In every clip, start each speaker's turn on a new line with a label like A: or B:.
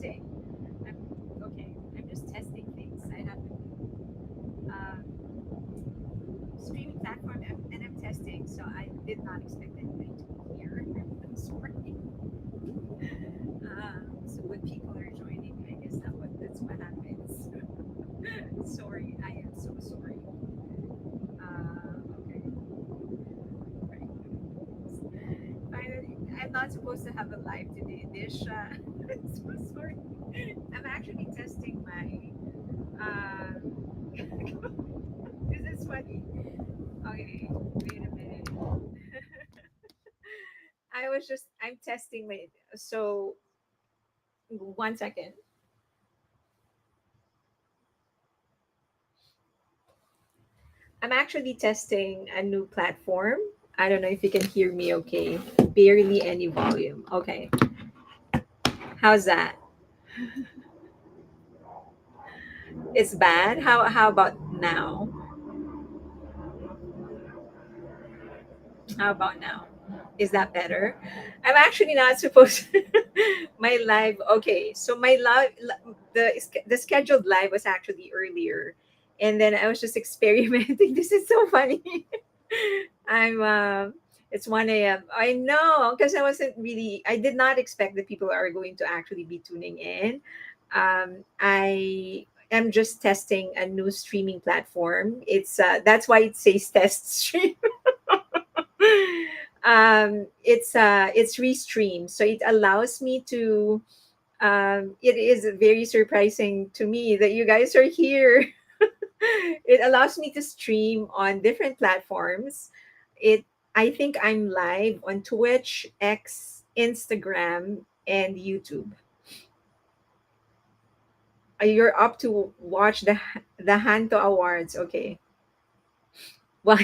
A: testing. Okay. I'm just testing things. I have streaming platform and I'm testing, so I did not expect anybody to be here. I'm sorry. So when people are joining, I guess that's what happens. Sorry, I am so sorry. Okay, right. Finally, I'm not supposed to have a live today, Dish. I'm so sorry. I'm actually testing my. This is funny. Okay, wait a minute. I'm testing my. So, 1 second. I'm actually testing a new platform. I don't know if you can hear me okay. Barely any volume. Okay. How's that? It's bad. How about now? How about now? Is that better? I'm actually not supposed my live. Okay. So my the scheduled live was actually earlier. And then I was just experimenting. This is so funny. I'm it's 1 a.m. I know because I did not expect that people are going to actually be tuning in. I am just testing a new streaming platform. It's That's why it says test stream. It's restream, so it allows me to it is very surprising to me that you guys are here. It allows me to stream on different platforms. It I think I'm live on Twitch, X, Instagram, and YouTube. You're up to watch the Hanto Awards. Okay. Well,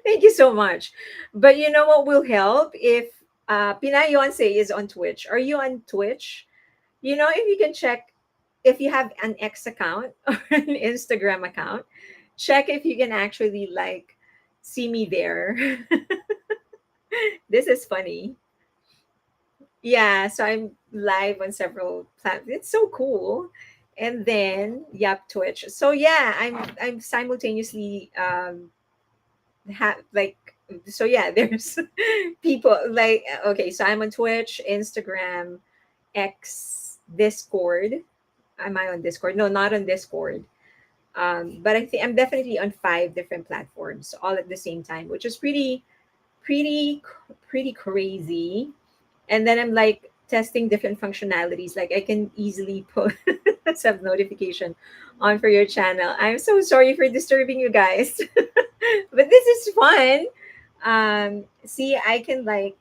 A: thank you so much. But you know what will help if Pinay Yonce is on Twitch. Are you on Twitch? If you can check if you have an X account or an Instagram account, check if you can actually like see me there. This is funny. Yeah, so I'm live on several platforms. It's so cool. And then, yep, Twitch. So yeah, I'm simultaneously like so yeah, there's people like okay, so I'm on Twitch, Instagram, X, Discord. Am I on Discord? No, not on Discord. But I think I'm definitely on 5 different platforms all at the same time, which is pretty, pretty crazy. And then I'm like testing different functionalities. Like I can easily put some notification on for your channel. I'm so sorry for disturbing you guys, but this is fun. See, I can like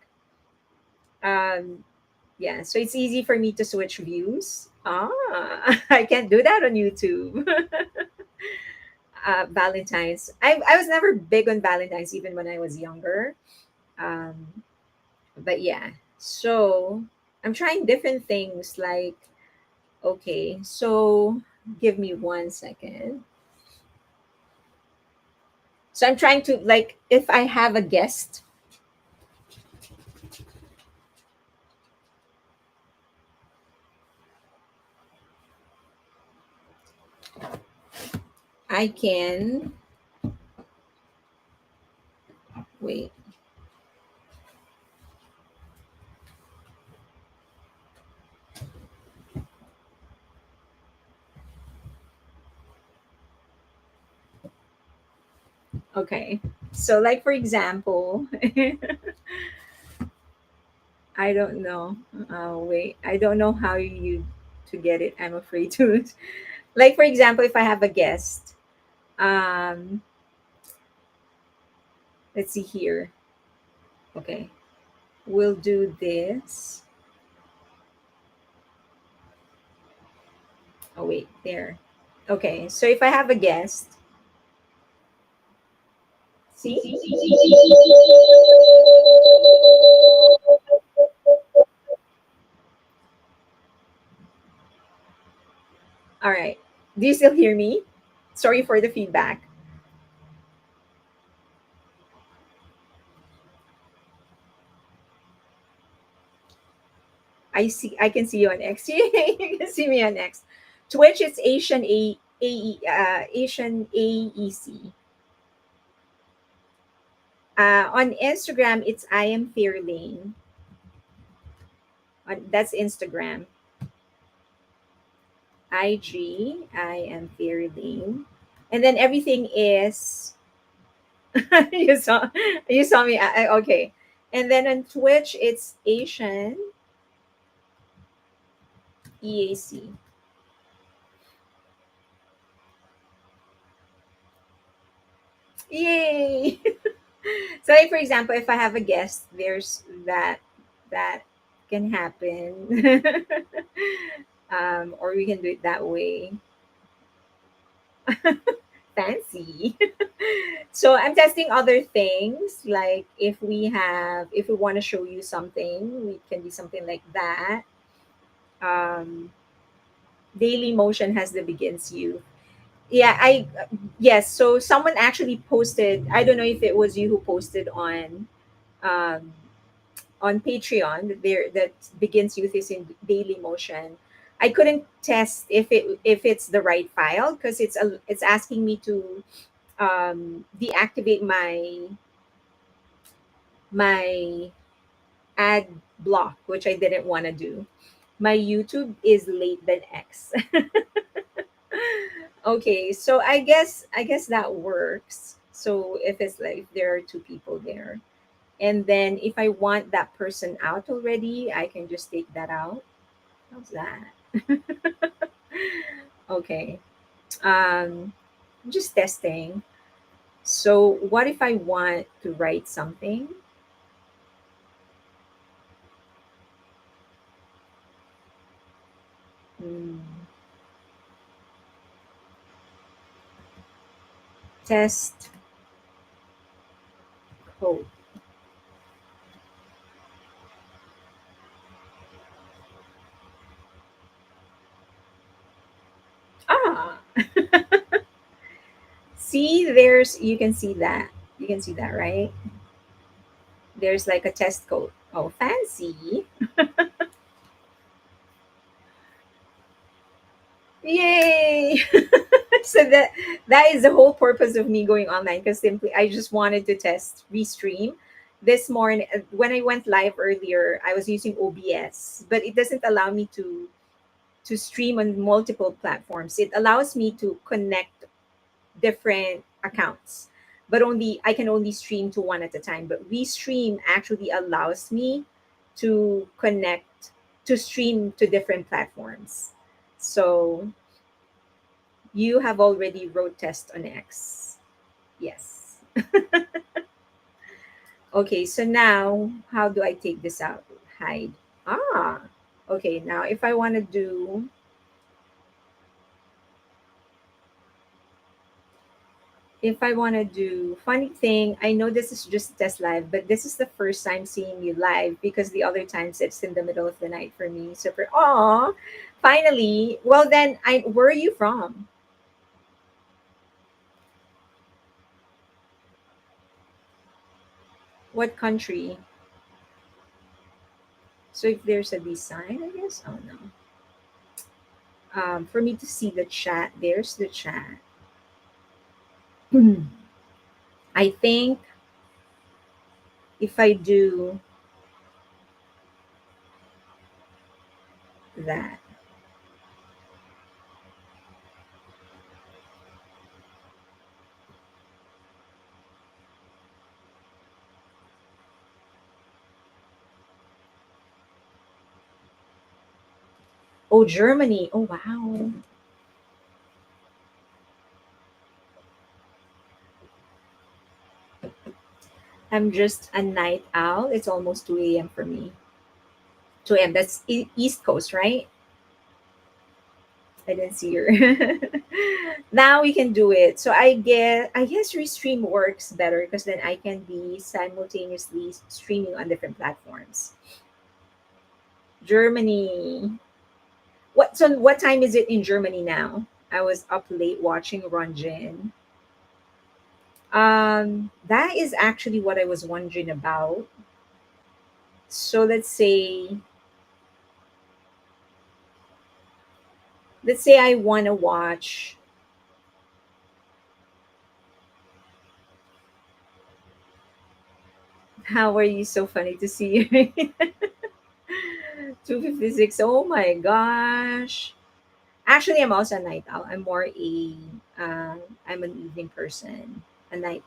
A: um, yeah, so it's easy for me to switch views. I can't do that on YouTube. Valentine's. I was never big on Valentine's even when I was younger. Um, but yeah, so I'm trying different things like, okay, so give me 1 second. So I'm trying to like, if I have a guest, I can wait. Okay. So like for example, I don't know. Wait, I don't know how you to get it. I'm afraid to. Like for example, if I have a guest, um, let's see here. Okay, we'll do this. Oh wait, there. Okay, so if I have a guest, see. All right. Do you still hear me? Sorry for the feedback. I can see you on X. You can see me on X. Twitch, it's Asian AEC. On Instagram, it's I am Fairlane. That's Instagram. IG, I am Fairlane. And then everything is you saw me. Okay. And then on Twitch, it's Asian EAC. Yay! So, like for example, if I have a guest, there's that can happen, or we can do it that way. Fancy. So I'm testing other things, like if we want to show you something, we can do something like that. Um, Daily Motion has the begins you. Yeah, I yes. So someone actually posted. I don't know if it was you who posted um, on Patreon that there that begins youth is in daily motion. I couldn't test if it's the right file because it's asking me to deactivate my ad block, which I didn't want to do. My YouTube is late than X. Okay, so I guess that works. So if it's like if there are two people there, and then if I want that person out already, I can just take that out. How's that? Okay. I'm just testing. So what if I want to write something? Hmm, test code. Ah, see, you can see that. You can see that, right? There's like a test code. Oh, fancy. Yay! So that is the whole purpose of me going online because simply I just wanted to test restream. This morning when I went live earlier, I was using OBS, but it doesn't allow me to stream on multiple platforms. It allows me to connect different accounts, but only I can only stream to one at a time. But restream actually allows me to connect to stream to different platforms. So you have already wrote test on X. Yes. Okay, so now how do I take this out? Hide. Ah, okay. Now if I want to do funny thing, I know this is just test live, but this is the first time seeing you live because the other times it's in the middle of the night for me. So for finally. Well then, I where are you from? What country? So if there's a design, I guess. Oh no. For me to see the chat, there's the chat. I think if I do that. Oh, Germany. Oh, wow. I'm just a night owl. It's almost 2 a.m. for me. 2 a.m. That's East Coast, right? I didn't see her. Now we can do it. So I guess Restream works better because then I can be simultaneously streaming on different platforms. Germany. What time is it in Germany now? I was up late watching Ronjin. That is actually what I was wondering about. So let's say Let's say I want to watch. How are you? So funny to see you. 256. Oh my gosh. Actually, I'm also a night owl. I'm more I'm an evening person, a night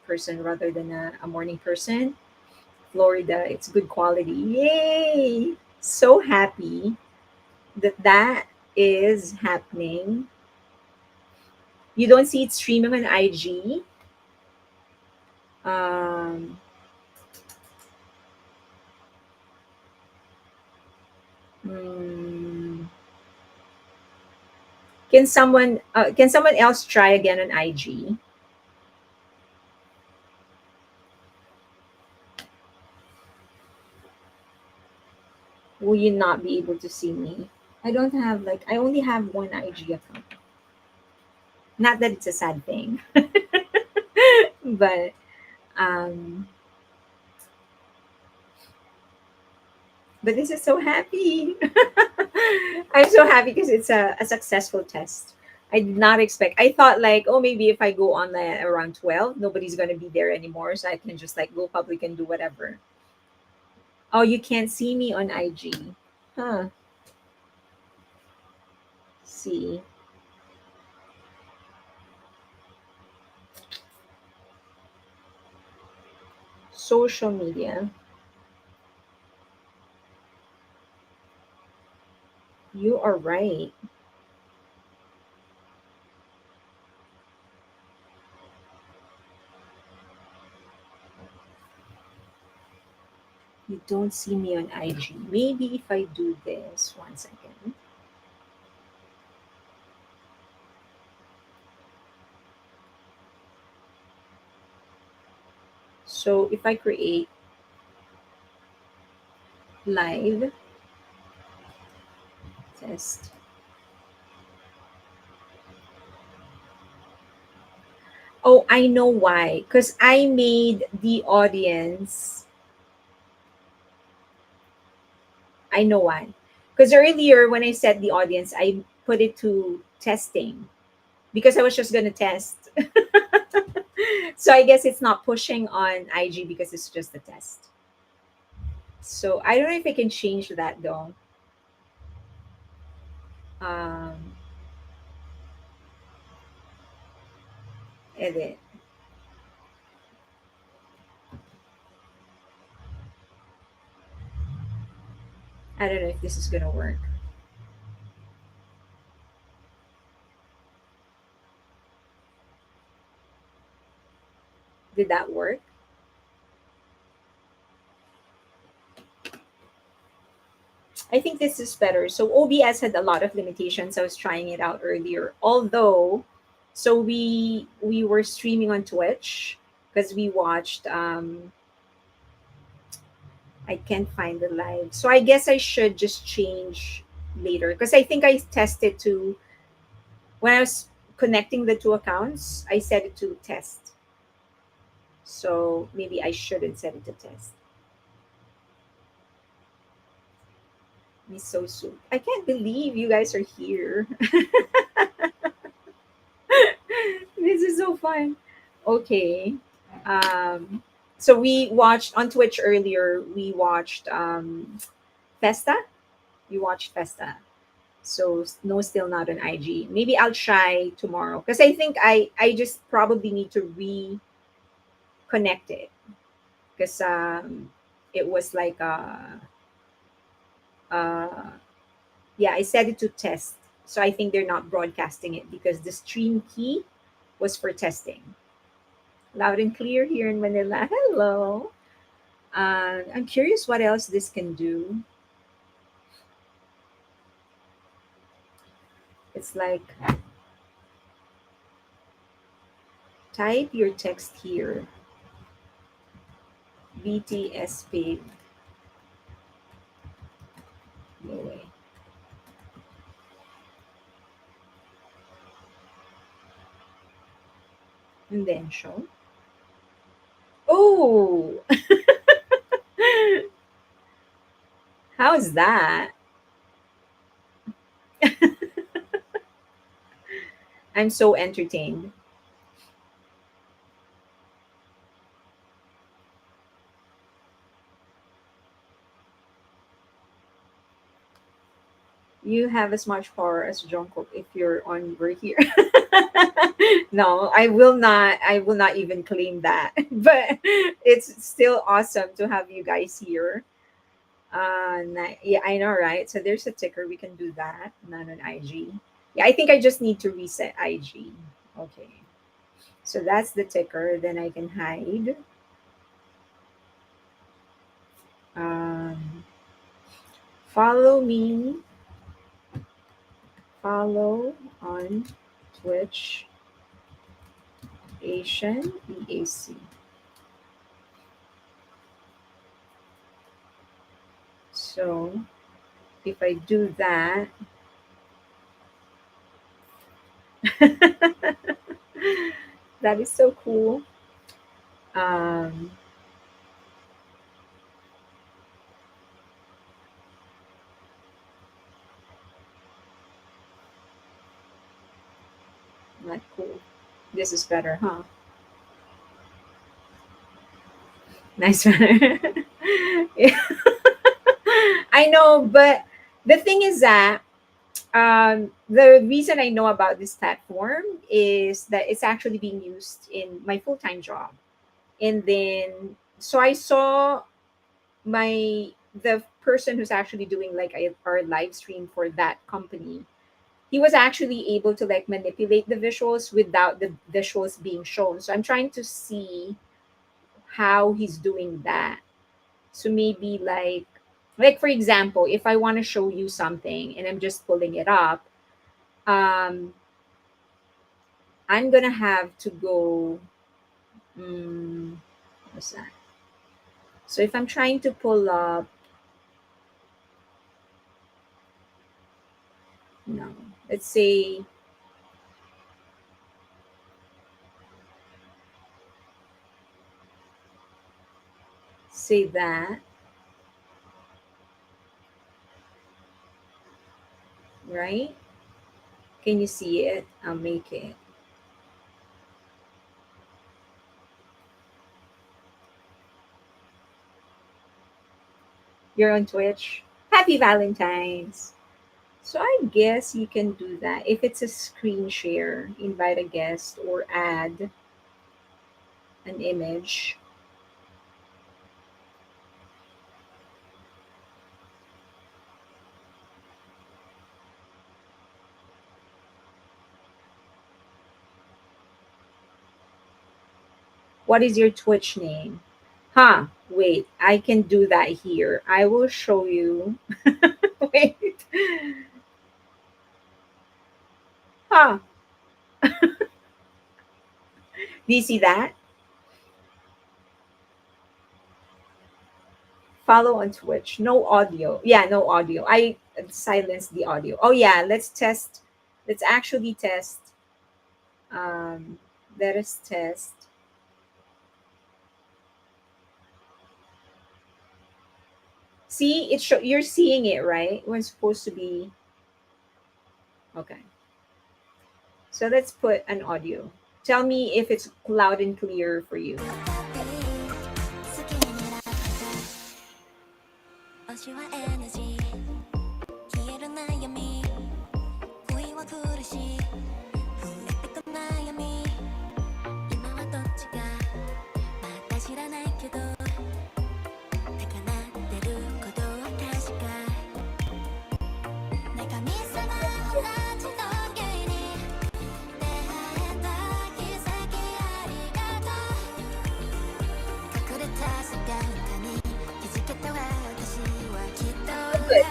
A: person rather than a morning person. Florida, it's good quality. Yay! So happy that that is happening. You don't see it streaming on IG. Um, hmm, can someone else try again on IG? Will you not be able to see me? I only have one IG account. Not that it's a sad thing, but um but this is so happy. I'm so happy because it's a successful test. I did not expect. I thought like, oh, maybe if I go on like around 12, nobody's gonna be there anymore, so I can just like go public and do whatever. Oh, you can't see me on IG. Huh. See. Social media. You are right. You don't see me on IG. Maybe if I do this, one second. So if I create live test. Oh, I know why. Because I made the audience. I know why. Because earlier when I set the audience, I put it to testing because I was just going to test. So I guess it's not pushing on IG because it's just a test. So I don't know if I can change that though. Um, edit. I don't know if this is going to work. Did that work? I think this is better. So OBS had a lot of limitations. I was trying it out earlier. Although, so we were streaming on Twitch because we watched I can't find the live. So I guess I should just change later because I think I tested to when I was connecting the two accounts, I set it to test. So maybe I shouldn't set it to test. Miso soup. I can't believe you guys are here. This is so fun. Okay. Um, so we watched on Twitch earlier. We watched Festa. We watched Festa. So no, still not on IG. Maybe I'll try tomorrow because I think I just probably need to reconnect it because it was like uh yeah, I set it to test. So I think they're not broadcasting it because the stream key was for testing. Loud and clear here in Manila. Hello. I'm curious what else this can do. It's like type your text here. BTS babe. No way. And then show. Oh, how's that? I'm so entertained. You have as much power as Jungkook if you're on we're here. No, I will not. I will not even claim that. But it's still awesome to have you guys here. Yeah, I know, right? So there's a ticker. We can do that. Not on IG. Yeah, I think I just need to reset IG. Okay. So that's the ticker. Then I can hide. Um, follow me. Follow on Twitch Asian EAC. So if I do that, that is so cool. Um, not cool. This is better, huh? Nice better. Yeah. I know, but the thing is that the reason I know about this platform is that it's actually being used in my full time job. And then, so I saw the person who's actually doing like our live stream for that company. He was actually able to like manipulate the visuals without the visuals being shown. So I'm trying to see how he's doing that. So maybe like for example, if I want to show you something and I'm just pulling it up, um I'm gonna have to go. Mm, what's that? So if I'm trying to pull up, no, let's say that, right? Can you see it? I'll make it. You're on Twitch. Happy Valentine's. So I guess you can do that. If it's a screen share, invite a guest or add an image. What is your Twitch name? Huh, wait, I can do that here. I will show you. Wait. Huh. Do you see that? Follow on Twitch. No audio. Yeah, no audio. I silenced the audio. Oh yeah, let's test. Let's actually test. Um, let us test. See, you're seeing it, right? When it's supposed to be okay. So let's put an audio. Tell me if it's loud and clear for you. Good.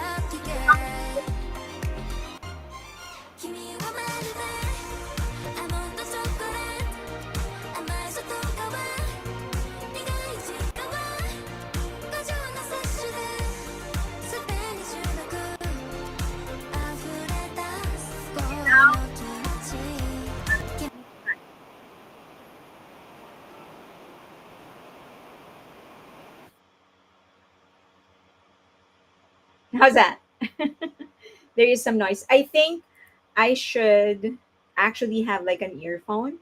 A: How's that? There is some noise. I think I should actually have like an earphone.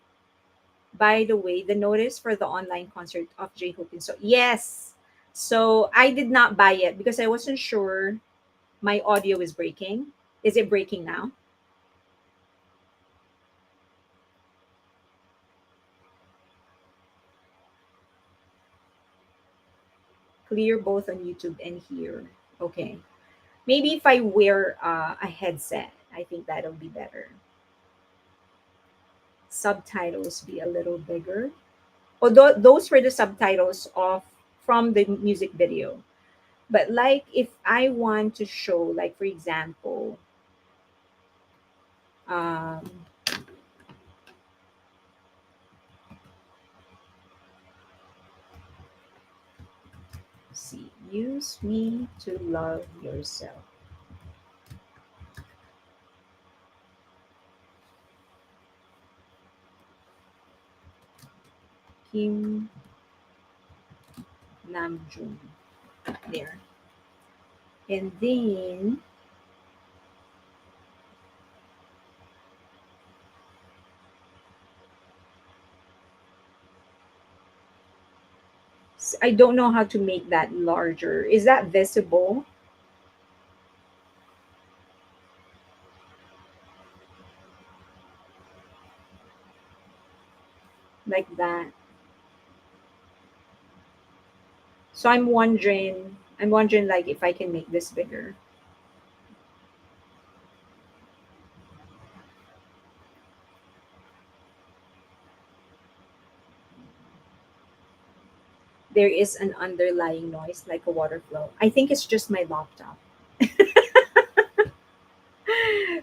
A: By the way, the notice for the online concert of J Hope and so yes. So I did not buy it because I wasn't sure my audio is breaking. Is it breaking now? Clear both on YouTube and here. Okay. Maybe if I wear a headset, I think that'll be better. Subtitles be a little bigger. Although those were the subtitles of from the music video. But like if I want to show, like for example, um, see, use me to love yourself. Kim Namjoon. There. And then I don't know how to make that larger. Is that visible? Like that. So I'm wondering like if I can make this bigger. There is an underlying noise like a water flow. I think it's just my laptop.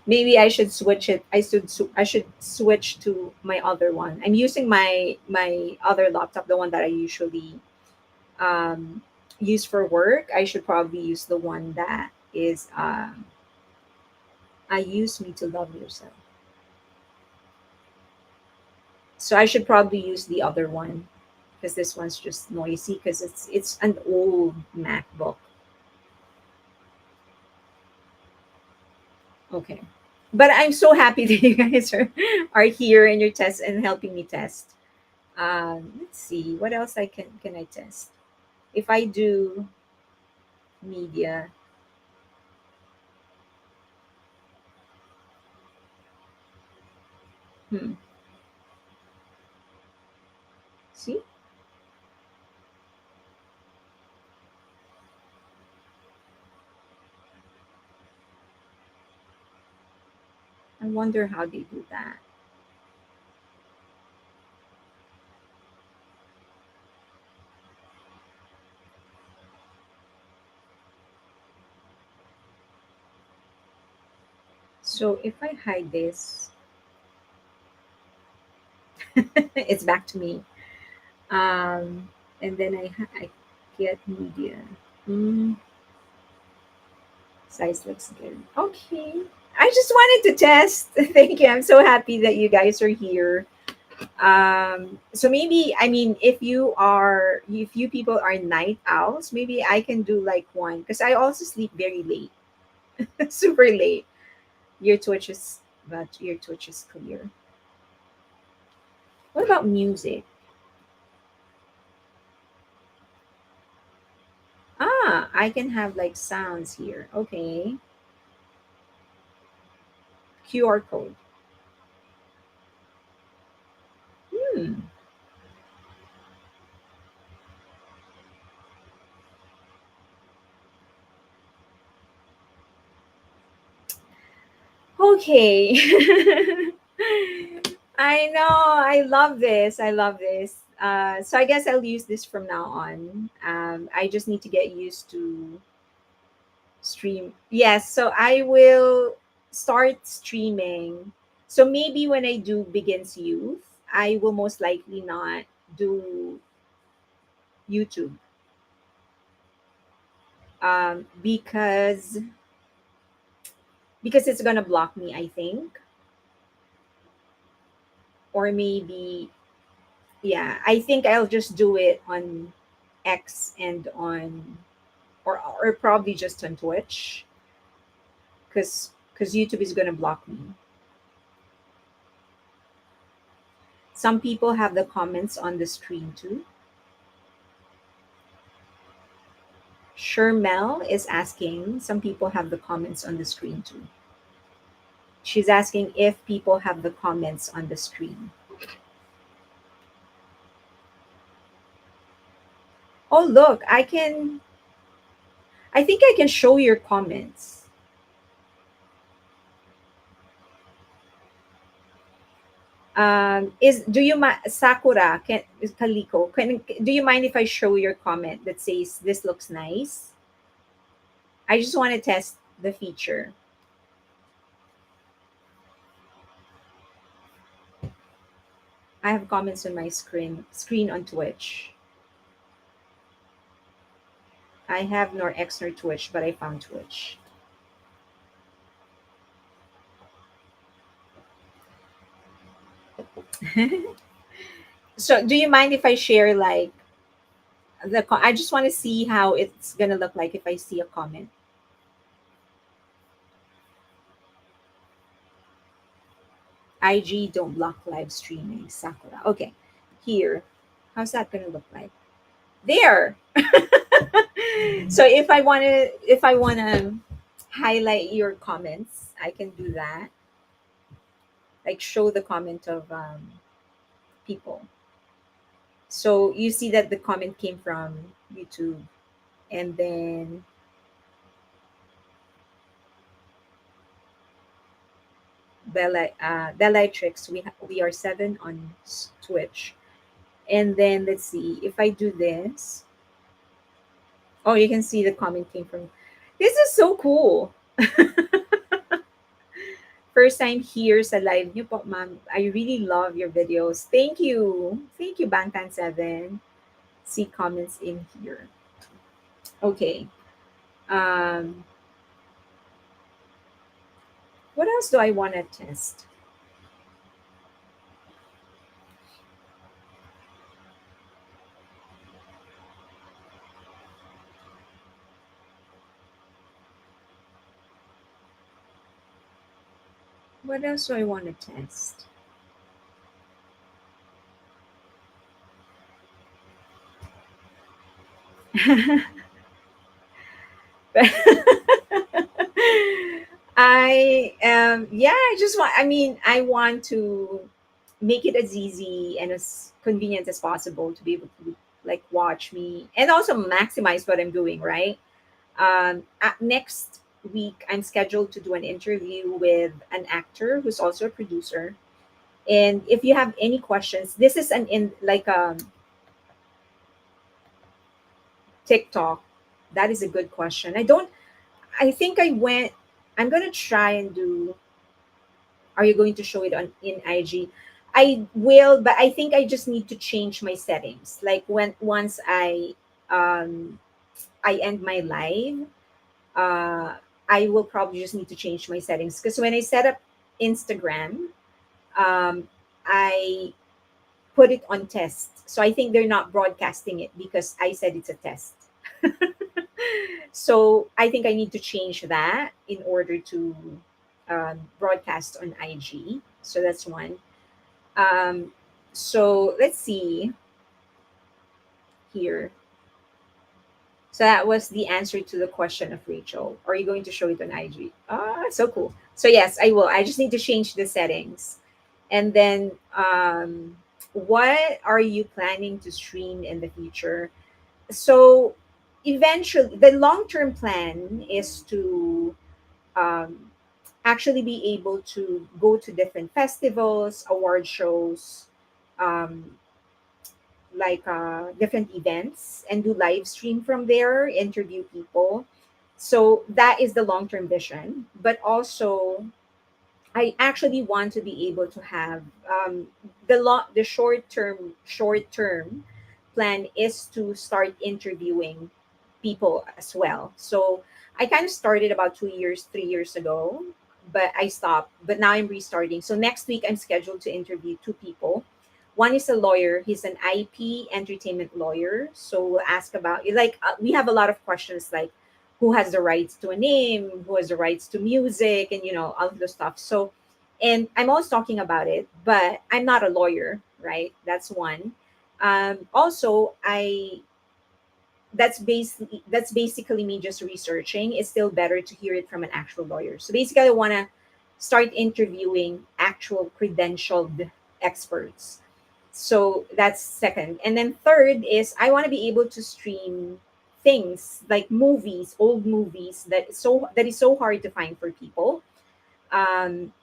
A: Maybe I should switch it. I should switch to my other one. I'm using my other laptop, the one that I usually um, use for work. I should probably use the one that is I use me to love yourself. So I should probably use the other one because this one's just noisy because it's an old MacBook. Okay. But I'm so happy that you guys are here in your test and helping me test. Let's see what else I can I test. If I do media, hmm, see, I wonder how they do that. So if I hide this, it's back to me. Um, and then I get media. Mm, size looks good. Okay. I just wanted to test. Thank you. I'm so happy that you guys are here. So maybe I mean if you people are night owls, maybe I can do like one because I also sleep very late, super late. Your Twitch is but your Twitch is clear. What about music? Ah, I can have like sounds here. Okay. QR code. Hmm. Okay. I know. I love this. I love this. So I guess I'll use this from now on. I just need to get used to stream. Yes. So I will start streaming. So maybe when I do Begins Youth, I will most likely not do YouTube because it's gonna block me. I think, or maybe yeah. I think I'll just do it on X and on or probably just on Twitch because YouTube is gonna block me. Some people have the comments on the screen too. Shermel is asking, some people have the comments on the screen too. She's asking if people have the comments on the screen. Oh, look, I think I can show your comments. Is do you mind, Sakura, can is Kaliko, do you mind if I show your comment that says this looks nice? I just want to test the feature. I have comments on my screen on Twitch. I have nor X nor Twitch, but I found Twitch. So, do you mind if I share like I just want to see how it's gonna look like if I see a comment. IG don't block live streaming, Sakura. Okay, here. How's that gonna look like? There. So if I wanna highlight your comments, I can do that. Like show the comment of people. So you see that the comment came from YouTube, and then Bellatrix. We are seven on Twitch, and then let's see if I do this. Oh, you can see the comment came from. This is so cool. First time here sa live niyo po, ma'am. I really love your videos. Thank you. Thank you, Bangtan7. See comments in here. Okay. Um, what else do I want to test? What else do I want to test? I just want, I mean, I want to make it as easy and as convenient as possible to be able to like watch me and also maximize what I'm doing, right? Next week, I'm scheduled to do an interview with an actor who's also a producer. And if you have any questions, this is an in like TikTok. That is a good question. I think I went. I'm gonna try and do. Are you going to show it on in IG? I will, but I think I just need to change my settings. Like when once um I end my live, uh I will probably just need to change my settings because when I set up Instagram, I put it on test. So I think they're not broadcasting it because I said it's a test. So I think I need to change that in order to broadcast on IG. So that's one. Um, so let's see here. So that was the answer to the question of Rachel. Are you going to show it on IG? Ah, so cool. So yes, I will. I just need to change the settings. And then what are you planning to stream in the future? So eventually the long-term plan is to um, actually be able to go to different festivals, award shows, um, different events and do live stream from there, interview people. So that is the long-term vision. But also I actually want to be able to have the short term plan is to start interviewing people as well. So I kind of started about 2 years, 3 years ago, but I stopped. But now I'm restarting. So next week I'm scheduled to interview two people. One is a lawyer. He's an IP entertainment lawyer. So we'll ask about we have a lot of questions like who has the rights to a name, who has the rights to music, and all of the stuff. So And I'm always talking about it, but I'm not a lawyer, right? That's one. Also, I that's basically me just researching. It's still better to hear it from an actual lawyer. So basically, I want to start interviewing actual credentialed experts. So that's second. And then third is I want to be able to stream things like movies, old movies that is so hard to find for people. Um,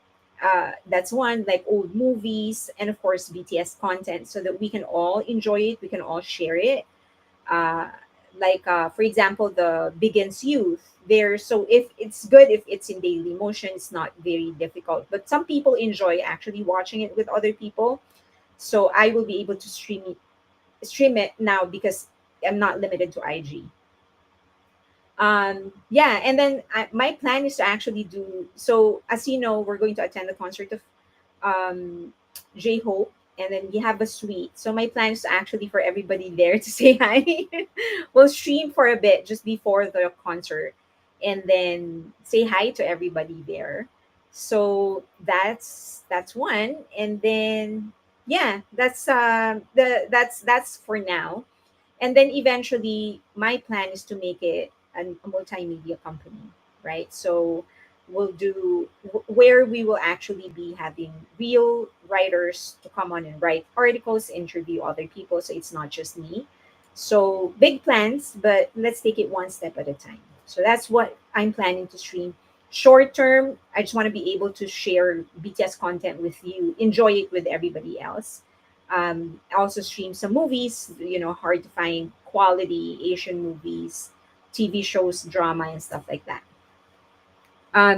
A: that's one, like old movies, and of course BTS content, so that we can all enjoy it, we can all share it. uh, for example, the Begins Youth there. So if it's good, if it's in daily motion, it's not very difficult, but some people enjoy actually watching it with other people. So I will be able to stream it now because I'm not limited to IG. Yeah, and then my plan is to actually do so. As you know, we're going to attend the concert of um J Hope, and then we have a suite. So my plan is actually for everybody there to say hi. We'll stream for a bit just before the concert, and then say hi to everybody there. So that's one, and then yeah, that's for now. And then eventually my plan is to make it a multimedia company, right? So we'll do where we will actually be having real writers to come on and write articles, interview other people, so it's not just me. So big plans, but let's take it one step at a time. So that's what I'm planning to stream. Short term, I just want to be able to share BTS content with you, enjoy it with everybody else. Also stream some movies, hard to find quality Asian movies, TV shows, drama, and stuff like that.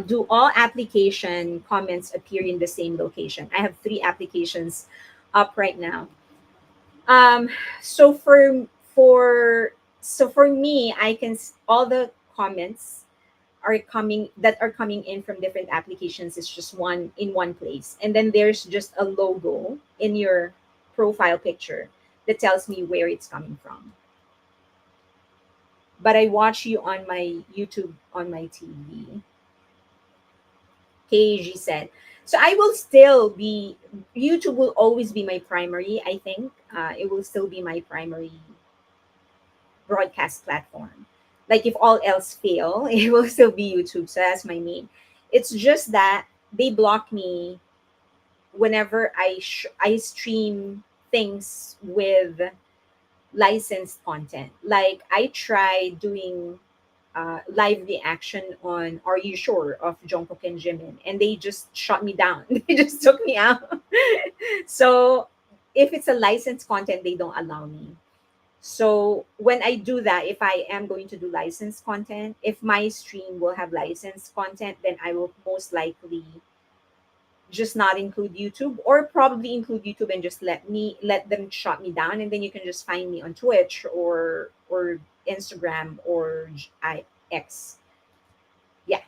A: Do all application comments appear in the same location? I have three applications up right now. Um, so for me, all the comments are coming in from different applications. It's just one in one place, and then there's just a logo in your profile picture that tells me where it's coming from. But I watch you on my YouTube on my TV. KG said. So I will still be YouTube will always be my primary. I think it will still be my primary broadcast platform. Like if all else fail, it will still be YouTube. So that's my main. It's just that they block me whenever I stream things with licensed content. Like I tried doing live reaction on Are You Sure of Jungkook and Jimin, and they just shut me down. They just took me out. So if it's a licensed content, they don't allow me. So when I do that, if I am going to do licensed content, if my stream will have licensed content, then I will most likely just not include YouTube, or probably include YouTube and just let them shut me down, and then you can just find me on Twitch or Instagram or X. Yeah.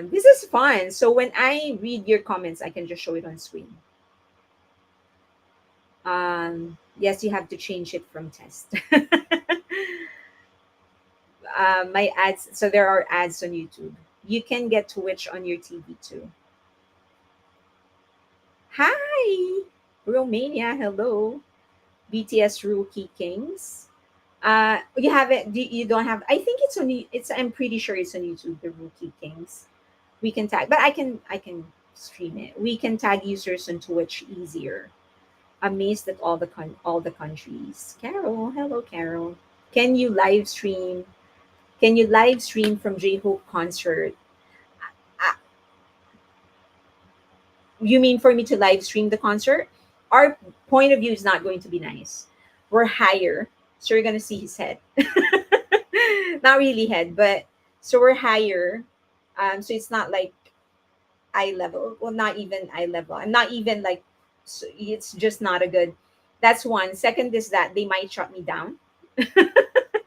A: This is fun. So when I read your comments, I can just show it on screen. Yes, you have to change it from test. My ads. So there are ads on YouTube. You can get Twitch on your TV too. Hi, Romania. Hello, BTS Rookie Kings. You haven't. You don't have. I think it's on. It's. I'm pretty sure it's on YouTube. The Rookie Kings. We can tag, but I can stream it. We can tag users on Twitch easier. Amazed at all the countries. Carol, hello, Carol. Can you live stream? Can you live stream from J Hope concert? Uh, you mean for me to live stream the concert? Our point of view is not going to be nice. We're higher, so you're gonna see his head. Not really head, but so we're higher. So it's not like eye level. Well, not even eye level. I'm not even like. So it's just not a good. That's one. Second is that they might shut me down.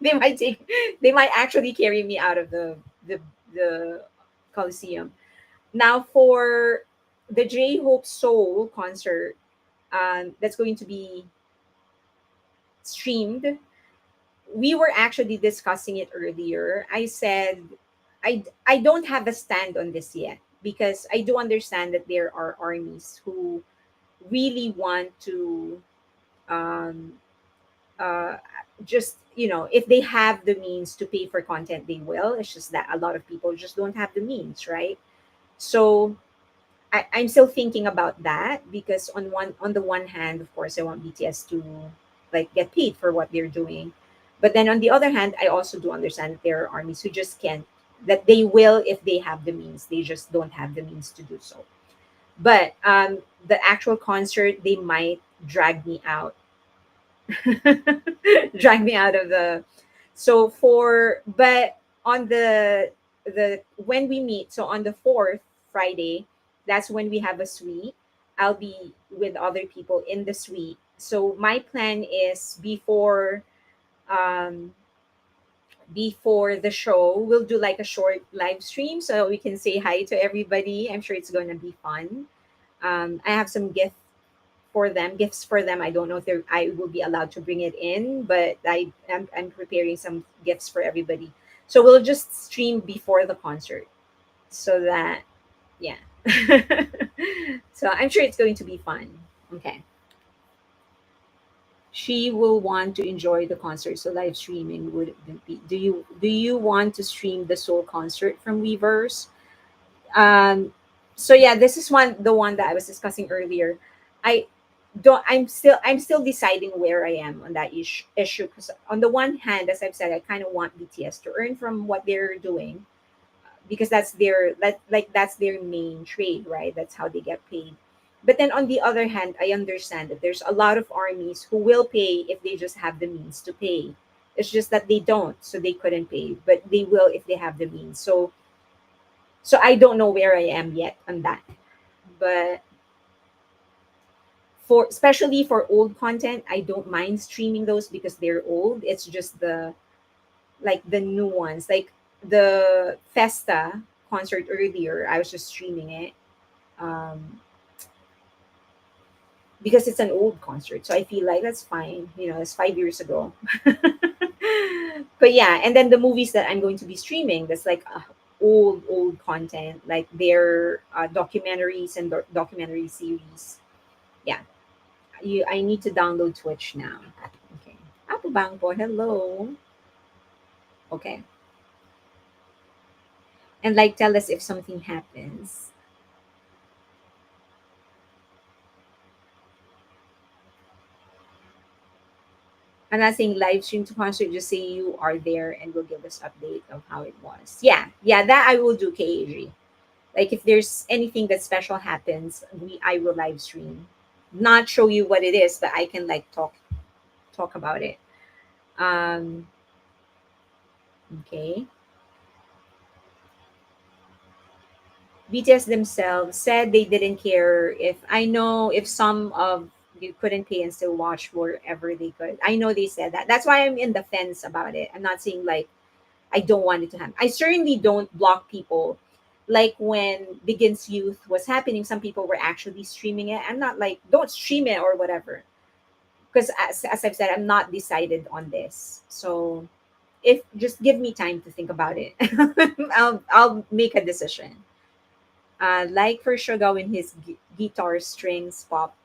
A: they might take. They might actually carry me out of the Coliseum. Now for the J Hope Soul concert, that's going to be streamed. We were actually discussing it earlier. I said I don't have a stand on this yet. because I do understand that there are armies who really want to, um, uh, just, if they have the means to pay for content, they will. It's just that a lot of people just don't have the means, right? So I'm still thinking about that, because on the one hand, of course, I want BTS to like get paid for what they're doing, but then on the other hand, I also do understand that there are armies who just can't. That they will if they have the means, they just don't have the means to do so. But the actual concert, they might drag me out, drag me out of the. So for but on the when we meet, so on the fourth Friday, that's when we have a suite. I'll be with other people in the suite. So my plan is um before the show, we'll do like a short live stream so we can say hi to everybody. I'm sure it's gonna be fun. I have some gifts for them. I don't know if I will be allowed to bring it in, but I'm preparing some gifts for everybody. So we'll just stream before the concert, so that, yeah. So I'm sure it's going to be fun. Okay. She will want to enjoy the concert, so live streaming would be. Do you want to stream the Soul concert from Weverse? So yeah, this is the one that I was discussing earlier. I don't I'm still deciding where I am on that issue, because on the one hand, as I've said, I kind of want BTS to earn from what they're doing, because that's their main trade, right? That's how they get paid. But then on the other hand, I understand that there's a lot of armies who will pay if they just have the means to pay. It's just that they don't, so they couldn't pay, but they will if they have the means. So I don't know where I am yet on that. But for especially for old content, I don't mind streaming those because they're old. It's just the new ones, like the Festa concert earlier. I was just streaming it, um, because it's an old concert. So I feel like that's fine. It's 5 years ago. But yeah, and then the movies that I'm going to be streaming, that's like old content, like their documentaries and documentary series. Yeah, I need to download Twitch now. Okay. Apo Bangpo, hello. Okay. And like tell us if something happens. I'm not saying live stream to concert, just say you are there and will give us update of how it was. Yeah, yeah, that I will do, KAG. Like if there's anything that special happens, I will live stream. Not show you what it is, but I can like talk about it. Um okay. BTS themselves said they didn't care. If I know if some of you couldn't pay and still watch wherever they could. I know they said that. That's why I'm in the fence about it. I'm not saying like I don't want it to happen. I certainly don't block people. Like when Begins Youth was happening, some people were actually streaming it. I'm not like, don't stream it or whatever. Because as I've said, I'm not decided on this. So if just give me time to think about it, I'll make a decision. Like for Suga when his guitar strings pop.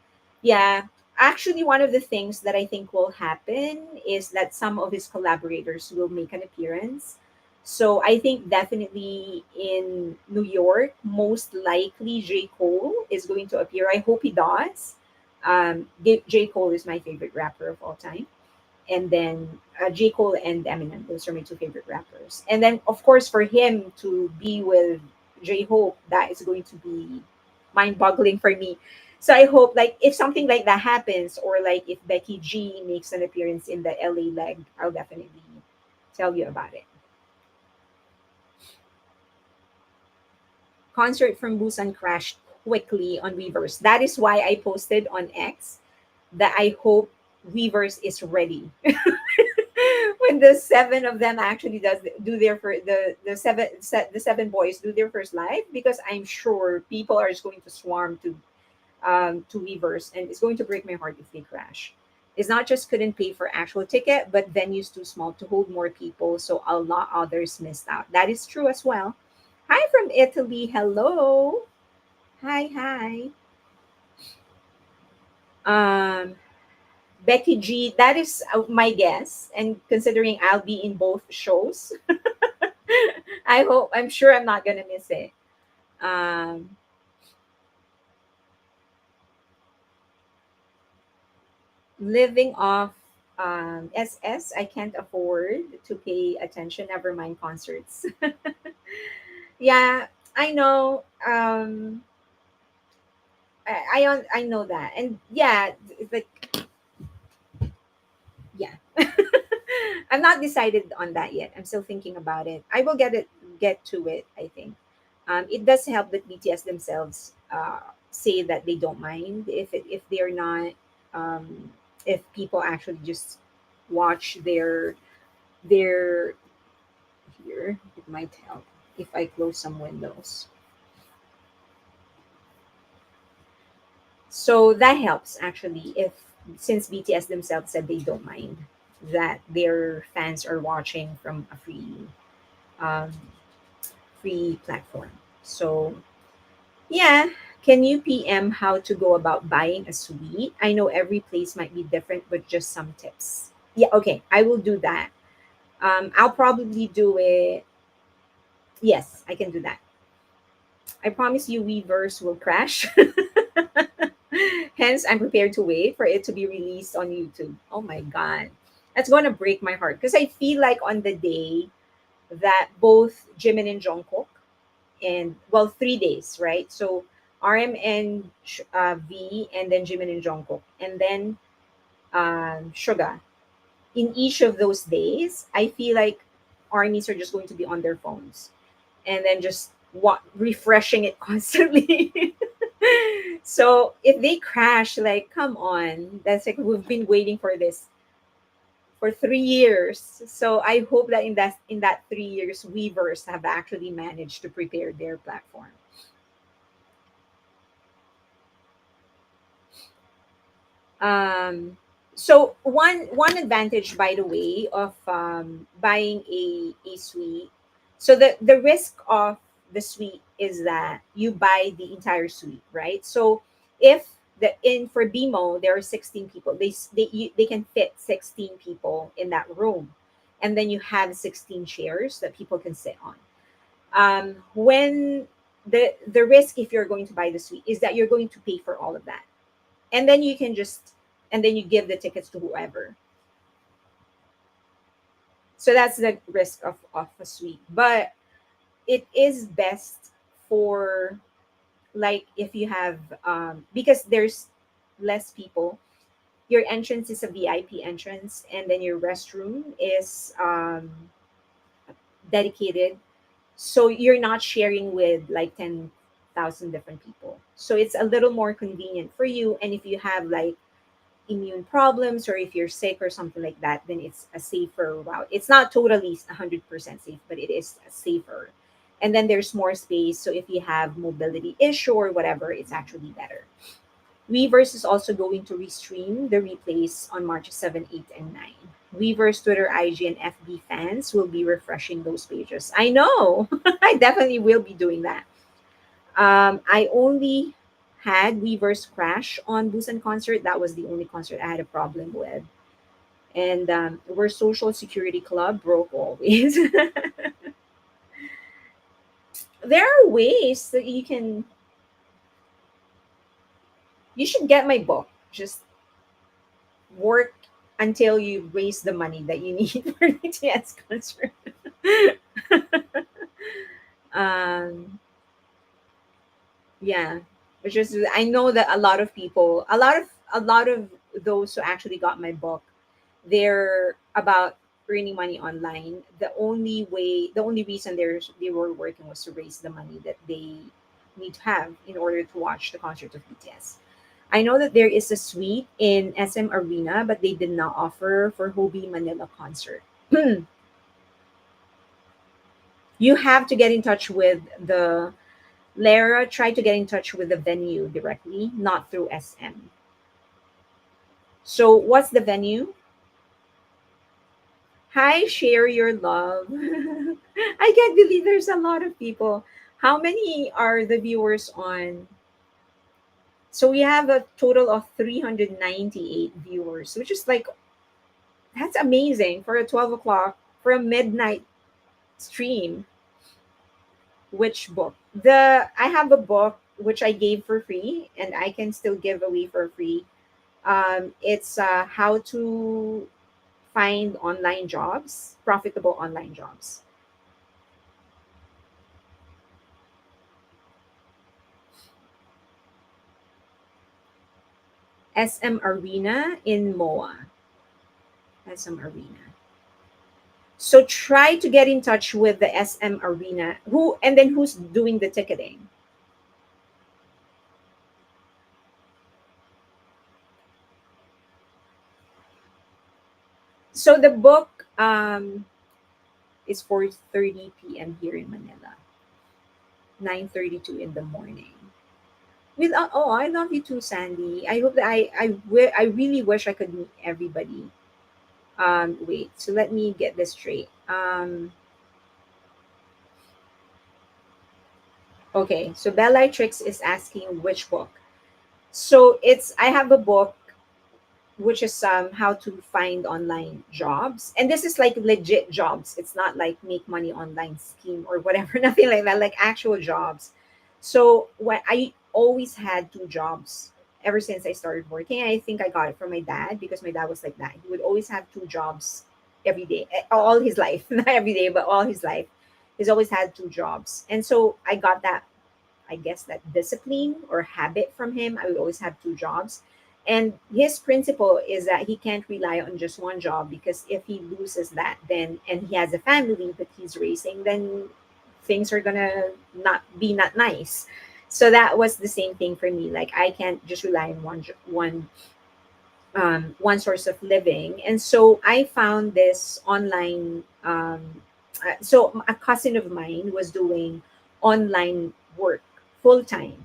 A: Yeah, actually, one of the things that I think will happen is that some of his collaborators will make an appearance. So I think definitely in New York, most likely J. Cole is going to appear. I hope he does. J. Cole is my favorite rapper of all time. And then J. Cole and Eminem, those are my two favorite rappers. And then, of course, for him to be with J. Hope, that is going to be mind boggling for me. So I hope, like, if something like that happens, or like if Becky G makes an appearance in the LA leg, I'll definitely tell you about it. Concert from Busan crashed quickly on Weverse. That is why I posted on X that I hope Weverse is ready when the seven of them actually does do their first, the seven boys do their first live, because I'm sure people are just going to swarm to Weverse, and it's going to break my heart if they crash. It's not just couldn't pay for actual ticket, but venues too small to hold more people, so a lot others missed out. That is true as well. Hi from Italy. Hello. Hi, hi. Um, Becky G, that is my guess. And considering I'll be in both shows, I'm sure I'm not going to miss it. Um, Living off SS, I can't afford to pay attention, never mind concerts. Yeah, I know. I know that. And yeah, it's like, yeah. I'm not decided on that yet. I'm still thinking about it. I will get to it, I think. It does help that BTS themselves say that they don't mind if they're not um, if people actually just watch their here. It might help if I close some windows. So that helps actually if since BTS themselves said they don't mind that their fans are watching from a um, free platform. So yeah, can you PM how to go about buying a suite? I know every place might be different, but just some tips. Yeah, okay, I will do that. I'll probably do it. Yes, I can do that. I promise you, Weverse will crash. Hence, I'm prepared to wait for it to be released on YouTube. Oh my god, that's gonna break my heart because I feel like on the day that both Jimin and Jungkook and well 3 days, right? So RM and V, and then Jimin and Jungkook, and then Suga. In each of those days, I feel like armies are just going to be on their phones and then just refreshing it constantly. So if they crash, like, come on, that's like we've been waiting for this for 3 years. So I hope that in that 3 years, Weavers have actually managed to prepare their platform. Um, so one advantage, by the way, of buying a suite. So the risk of the suite is that you buy the entire suite, right? So if the in for BMO there are 16 people, they can fit 16 people in that room, and then you have 16 chairs that people can sit on. When the risk if you're going to buy the suite is that you're going to pay for all of that, and then you can just and then you give the tickets to whoever. So that's the risk of a suite, but it is best for, like, if you have because there's less people, your entrance is a VIP entrance, and then your restroom is dedicated, so you're not sharing with like 10,000 different people, so it's a little more convenient for you. And if you have like immune problems, or if you're sick or something like that, then it's a safer route. It's not totally 100% safe, but it is safer. And then there's more space, so if you have mobility issue or whatever, it's actually better. Weverse is also going to restream the replays on March 7, 8, and 9. Weverse, Twitter, IG, and FB fans will be refreshing those pages. I know. I definitely will be doing that. I only had Weverse crash on Busan concert. That was the only concert I had a problem with. And we're social security club broke always. There are ways that you should get my book. Just work until you raise the money that you need for BTS concert. um, yeah, which is I know that a lot of those who actually got my book, they're about earning money online. The only reason they were working was to raise the money that they need to have in order to watch the concert of BTS. I know that there is a suite in SM Arena, but they did not offer for Hobie Manila concert. You have to get in touch with the Lara. Try to get in touch with the venue directly, not through SM. So, what's the venue? Hi, share your love. I can't believe there's a lot of people. How many are the viewers on? So we have a total of 398 viewers, which is like, that's amazing for a 12 o'clock, for a midnight stream. Which book? I have a book which I gave for free and I can still give away for free. It's how to find online jobs, profitable online jobs. SM Arena in MOA. SM Arena. So try to get in touch with the SM Arena. Who and then who's doing the ticketing? So the book is 4:30 p.m. here in Manila. 9:32 in the morning. With oh, I love you too, Sandy. I hope that I really wish I could meet everybody. Wait, so let me get this straight. Okay, so Bellatrix is asking which book. So it's I have a book which is how to find online jobs, and this is like legit jobs. It's not like make money online scheme or whatever, nothing like that, like actual jobs. So when I always had two jobs ever since I started working. I think I got it from my dad because my dad was like that. He would always have two jobs every day, all his life, not every day but all his life. He's always had two jobs, and so I got that, I guess, that discipline or habit from him. I would always have two jobs. And his principle is that he can't rely on just one job, because if he loses that, then, and he has a family that he's raising, then things are gonna not nice. So that was the same thing for me. Like I can't just rely on one source of living. And so I found this online. So a cousin of mine was doing online work full time.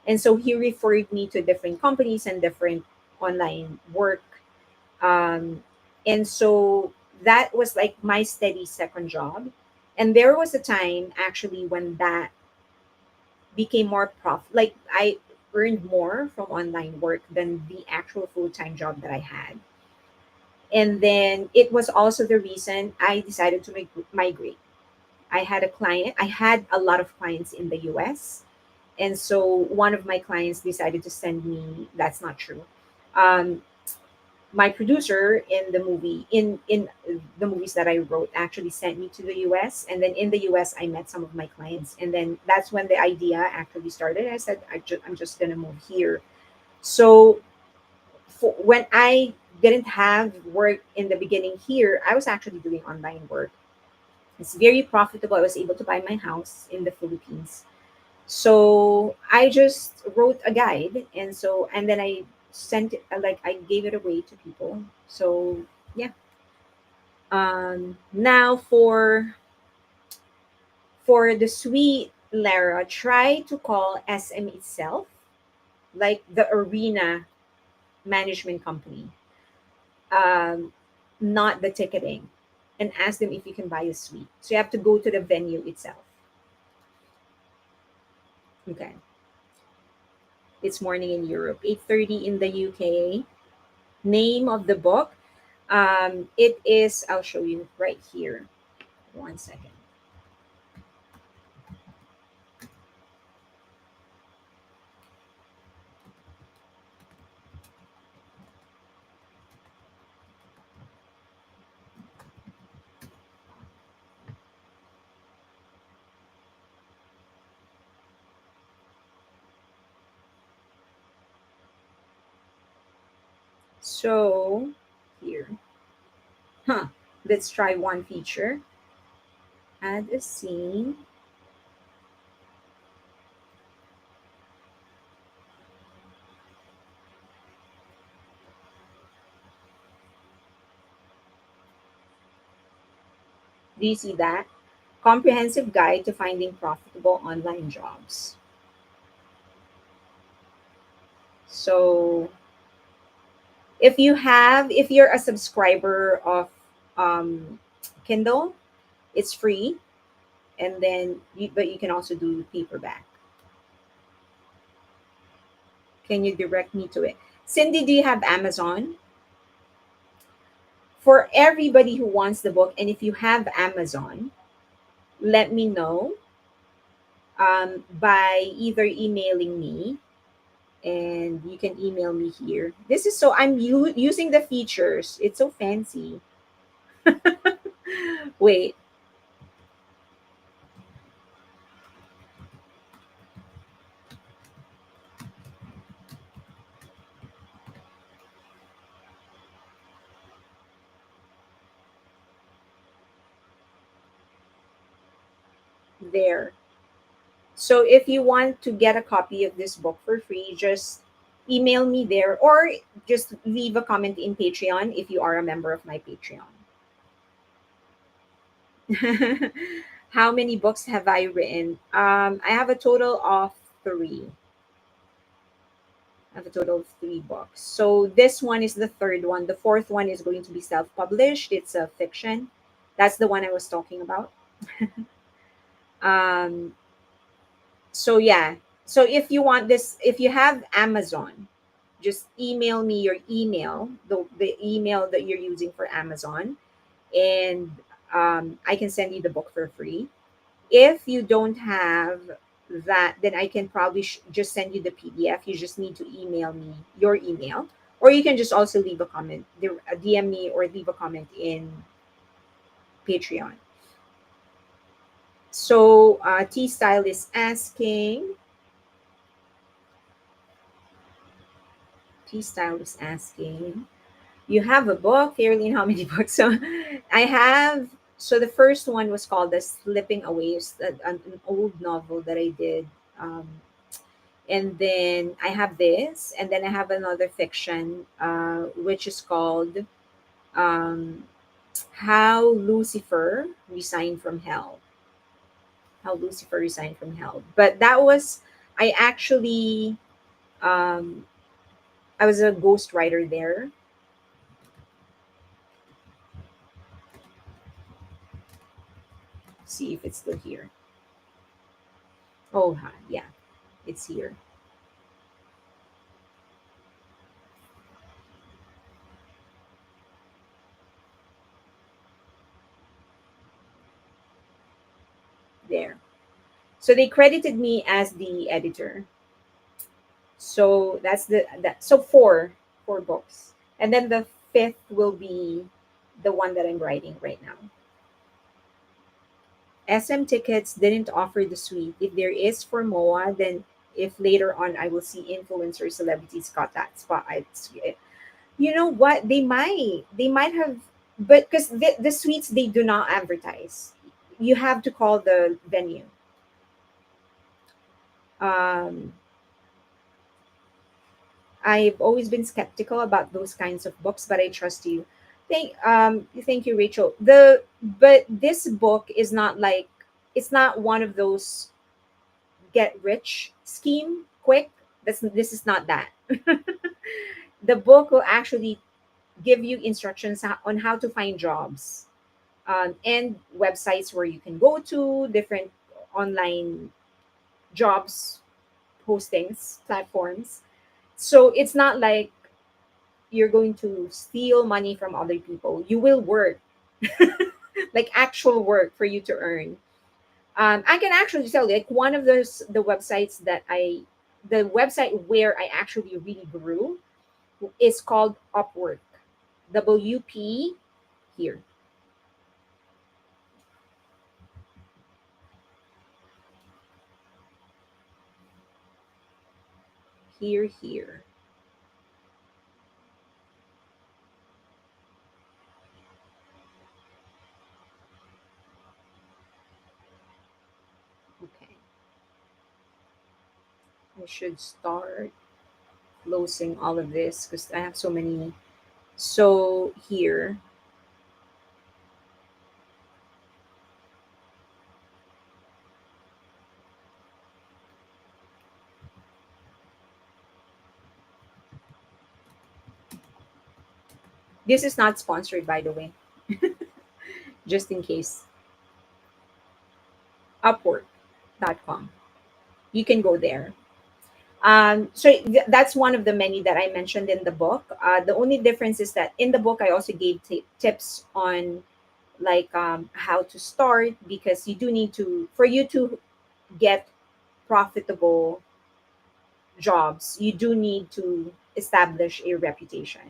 A: And so he referred me to different companies and different online work. Um, and so that was like my steady second job. And there was a time actually when that became more like I earned more from online work than the actual full-time job that I had. And then it was also the reason I decided to migrate. I had a lot of clients in the US. And so one of my clients decided to send me, that's not true. Um, my producer in the movies that I wrote actually sent me to the US. And then in the US, I met some of my clients. And then that's when the idea actually started. I said, I'm just going to move here. So when I didn't have work in the beginning here, I was actually doing online work. It's very profitable. I was able to buy my house in the Philippines. So I just wrote a guide, and then I sent it, like I gave it away to people. So yeah. Now for the suite, Lara, try to call SM itself, like the arena management company, um, not the ticketing, and ask them if you can buy a suite. So you have to go to the venue itself. Okay. It's morning in Europe, 8:30 in the UK. Name of the book. It is, I'll show you right here. One second. So here. Huh. Let's try one feature. Add a scene. Do you see that? Comprehensive guide to finding profitable online jobs. So if you're a subscriber of um, Kindle, it's free. and then but you can also do paperback. Can you direct me to it? Cindy, do you have Amazon? For everybody who wants the book, and if you have Amazon, let me know by either emailing me, and you can email me here. This is so I'm using the features. It's so fancy. Wait, there. So if you want to get a copy of this book for free, just email me there, or just leave a comment in Patreon if you are a member of my Patreon. How many books have I written? I have a total of three. I have a total of three books. So this one is the third one. The fourth one is going to be self-published. It's a fiction. That's the one I was talking about. Um, so yeah. So if you want this, if you have Amazon, just email me your email, the email that you're using for Amazon, and I can send you the book for free. If you don't have that, then I can probably just send you the PDF. You just need to email me your email, or you can just also leave a comment, DM me, or leave a comment in Patreon. So T Style is asking. T Style is asking. You have a book, Caroline. How many books? So I have. So the first one was called "The Slipping Away," it's an old novel that I did. And then I have this, and then I have another fiction, which is called um, "How Lucifer Resigned from Hell." How Lucifer Resigned from Hell. But that was I actually um, I was a ghostwriter there. See if it's still here. Oh, yeah, it's here. There. So they credited me as the editor. So that's so four books. And then the fifth will be the one that I'm writing right now. SM tickets didn't offer the suite. If there is for MOA, then if later on I will see influencer celebrities got that spot, you know what? They might have, but because the suites they do not advertise. You have to call the venue. Um, I've always been skeptical about those kinds of books, but I trust you. Thank you, Rachel. But this book is not like it's not one of those get rich scheme quick. This is not that. The book will actually give you instructions on how to find jobs, and websites where you can go to different online jobs postings platforms. So it's not like you're going to steal money from other people. You will work, like actual work for you to earn. I can actually tell you, like one of the websites the website where I actually really grew is called Upwork. WP here, here. Okay, I should start closing all of this because I have so many. So here, this is not sponsored, by the way, just in case. Upwork.com. You can go there. That's one of the many that I mentioned in the book. The only difference is that in the book, I also gave tips on like how to start, because you do need to, for you to get profitable jobs, you do need to establish a reputation.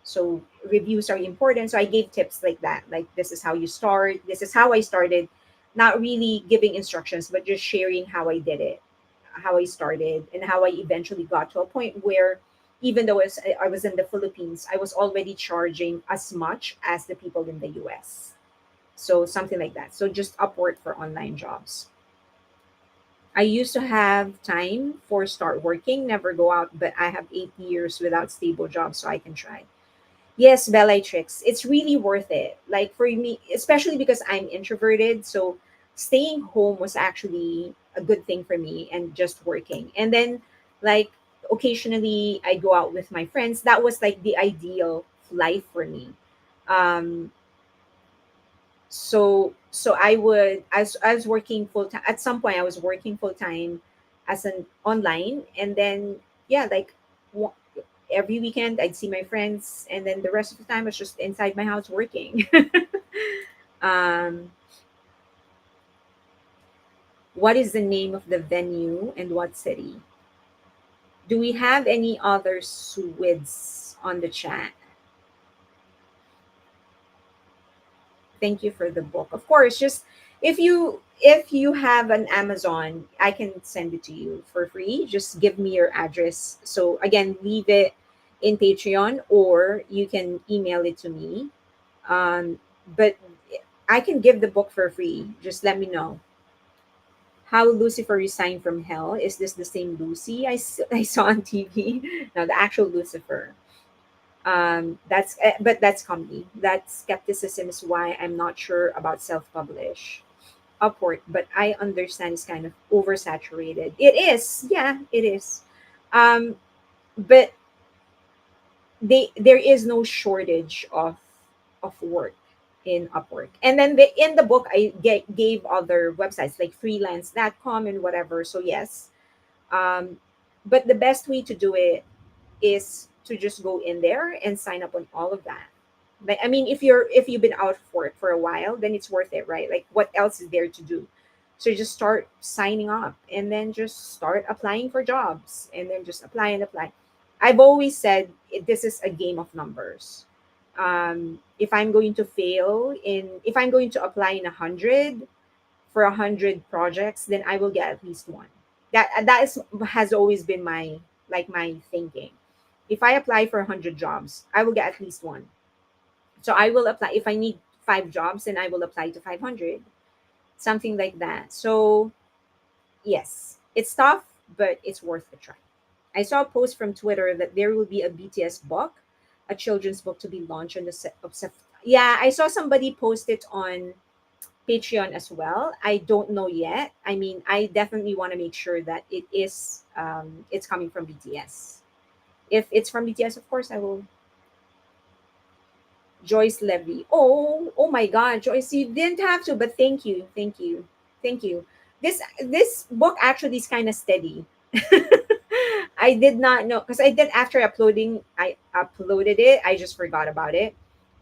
A: So reviews are important. So I gave tips like that. Like, this is how you start. This is how I started. Not really giving instructions, but just sharing how I did it, how I started, and how I eventually got to a point where, even though I was in the Philippines, I was already charging as much as the people in the US. So something like that. So just Upwork for online jobs. I used to have time for start working, never go out, but I have 8 years without stable job, so I can try. Yes, Bellatrix, it's really worth it. Like for me, especially because I'm introverted, so staying home was actually a good thing for me and just working. And then like occasionally I go out with my friends. That was like the ideal life for me. Um so I was working full time. At some point I was working full time as an online, and then yeah, like wa- every weekend I'd see my friends, and then the rest of the time I was just inside my house working. um what is the name of the venue and what city? Do we have any other Swedes on the chat? Thank you for the book. Of course, just if you have an Amazon, I can send it to you for free. Just give me your address. So again, leave it in Patreon, or you can email it to me. But I can give the book for free. Just let me know. How Lucifer resigned from hell. Is this the same Lucy I saw on TV? No, the actual Lucifer. But that's comedy. That skepticism is why I'm not sure about self-publish. Upward, but I understand it's kind of oversaturated. It is, yeah, it is. Um, but there is no shortage of work in Upwork. And then in the book, gave other websites like freelance.com and whatever. So yes, um, but the best way to do it is to just go in there and sign up on all of that. Like, I mean, if you've been out for it for a while, then it's worth it, right? Like, what else is there to do? So just start signing up, and then just start applying for jobs, and then just apply and apply. I've always said this is a game of numbers. If I'm going to if I'm going to apply in 100 for 100 projects, then I will get at least one. That has always been my thinking. If I apply for 100 jobs, I will get at least one. So I will apply if I need 5 jobs, then I will apply to 500, something like that. So yes, it's tough, but it's worth a try. I saw a post from Twitter that there will be a BTS book, a children's book to be launched on the Yeah, I saw somebody post it on Patreon as well. I don't know yet. I mean, I definitely want to make sure that it's coming from BTS. If it's from BTS, of course I will. Joyce Levy. Oh my God, Joyce, you didn't have to, but thank you. This book actually is kind of steady. I did not know, because I did, after uploading, I uploaded it. I just forgot about it,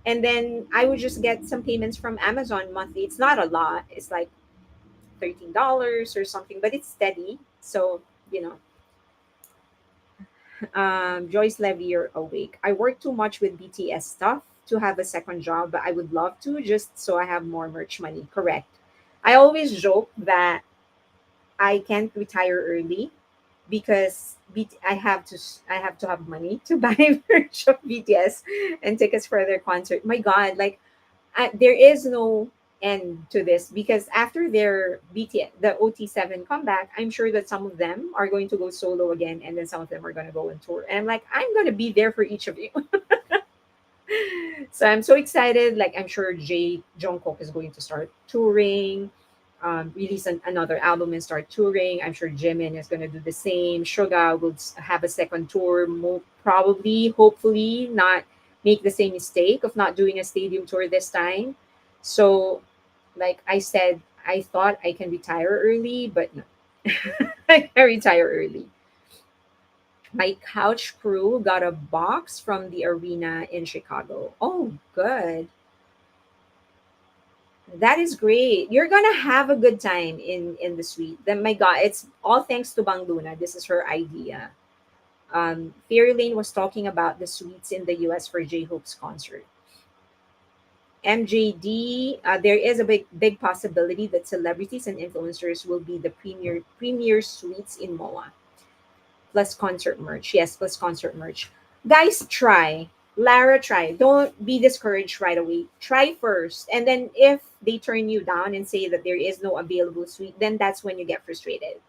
A: and then I would just get some payments from Amazon monthly. It's not a lot. It's like $13 or something, but it's steady. So you know, Joyce Levy, you're awake. I work too much with BTS stuff to have a second job, but I would love to, just so I have more merch money. Correct. I always joke that I can't retire early because I have to have money to buy merch of BTS and tickets for their concert. My God, like there is no end to this, because after their BTS, the OT7 comeback, I'm sure that some of them are going to go solo again, and then some of them are going to go on tour. And I'm like, I'm going to be there for each of you. So I'm so excited. Like, I'm sure Jay Jungkook is going to start touring, release another album and start touring. I'm sure Jimin is going to do the same. Suga will have a second tour, probably, hopefully, not make the same mistake of not doing a stadium tour this time. So, like I said, I thought I can retire early, but no. I can retire early. My couch crew got a box from the arena in Chicago. Oh, good. That is great. You're gonna have a good time in the suite. Then my God, it's all thanks to Bang Luna. This is her idea. Fairy Lane was talking about the suites in the US for J Hope's concert. MJD, there is a big possibility that celebrities and influencers will be the premier suites in MOA. Plus concert merch. Yes, plus concert merch. Guys, try. Lara, try. Don't be discouraged right away. Try first. And then if they turn you down and say that there is no available suite, then that's when you get frustrated.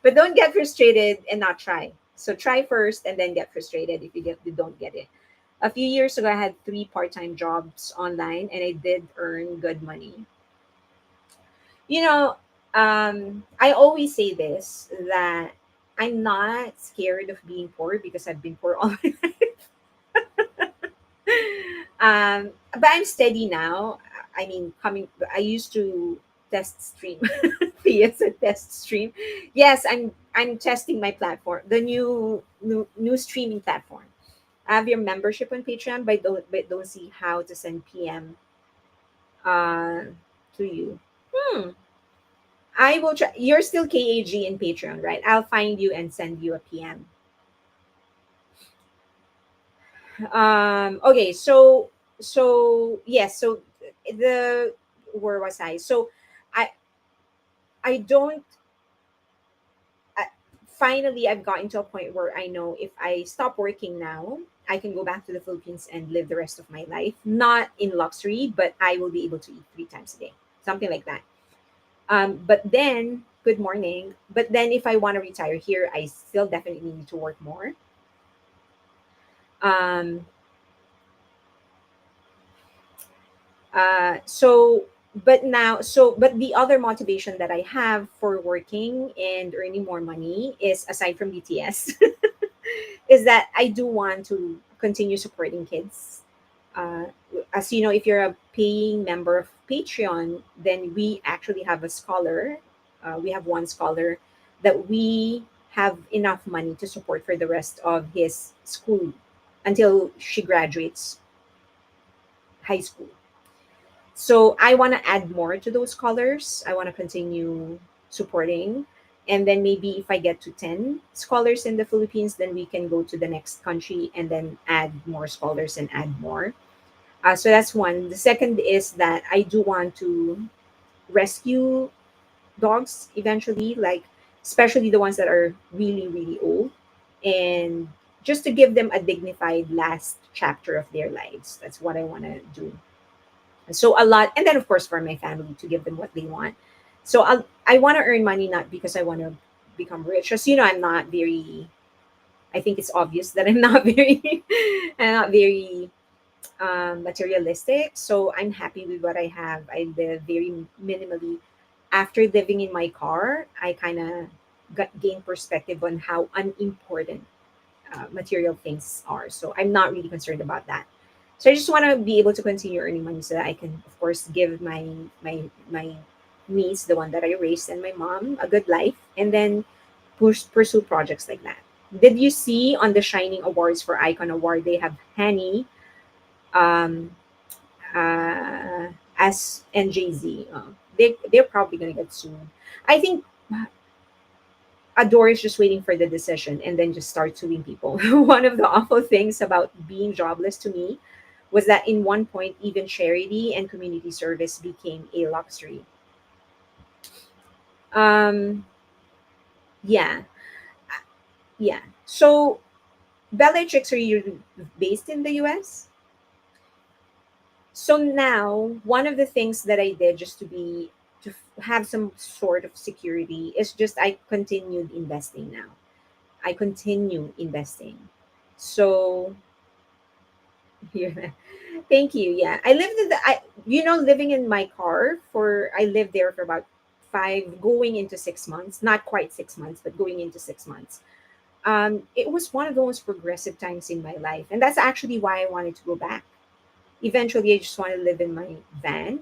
A: But don't get frustrated and not try. So try first and then get frustrated if you don't get it. A few years ago, I had three part-time jobs online and I did earn good money. You know, I always say this that I'm not scared of being poor because I've been poor all my but I'm steady now. I mean, I used to test stream. Yes, a test stream. Yes, I'm testing my platform, the new streaming platform. I have your membership on Patreon, but don't see how to send PM uh to you. Hmm. I will try. You're still KAG in Patreon, right? I'll find you and send you a PM. Okay, yes, so the where was I? So I I don't I, finally I've gotten to a point where I know if I stop working now, I can go back to the Philippines and live the rest of my life, not in luxury, but I will be able to eat three times a day, something like that. But then, good morning. But then, if I want to retire here, I still definitely need to work more. Um, so, but the other motivation that I have for working and earning more money is aside from BTS, is that I do want to continue supporting kids. Uh, as you know, if you're a paying member of Patreon, then we actually have a scholar. We have one scholar that we have enough money to support for the rest of his school until she graduates high school. So I want to add more to those scholars. I want to continue supporting. And then maybe if I get to 10 scholars in the Philippines, then we can go to the next country and then add more scholars and add more. So that's one. The second is that I do want to rescue dogs eventually, like especially the ones that are really, really old, and just to give them a dignified last chapter of their lives. That's what I want to do. So a lot, and then of course for my family to give them what they want. So I want to earn money not because I want to become rich. As you know, I'm not very. I think it's obvious that I'm not very. I'm not very materialistic. So I'm happy with what I have. I live very minimally. After living in my car, I kind of gain perspective on how unimportant material things are. So I'm not really concerned about that. So I just want to be able to continue earning money so that I can, of course, give my niece, the one that I raised, and my mom a good life, and then pursue projects like that. Did you see on the Shining Awards for Icon Award they have Hani um, as NJZ? They're probably gonna get sued. I think Adore is just waiting for the decision and then just start suing people. One of the awful things about being jobless to me was that in one point, even charity and community service became a luxury. Um, yeah, yeah. So, Bellatrix, are you based in the US? So now, one of the things that I did just have some sort of security is just I continued investing now. I continue investing. So yeah. Thank you. Yeah. I lived in living in my car I lived there for about going into 6 months, not quite 6 months, but going into 6 months. It was one of the most progressive times in my life. And that's actually why I wanted to go back. Eventually, I just want to live in my van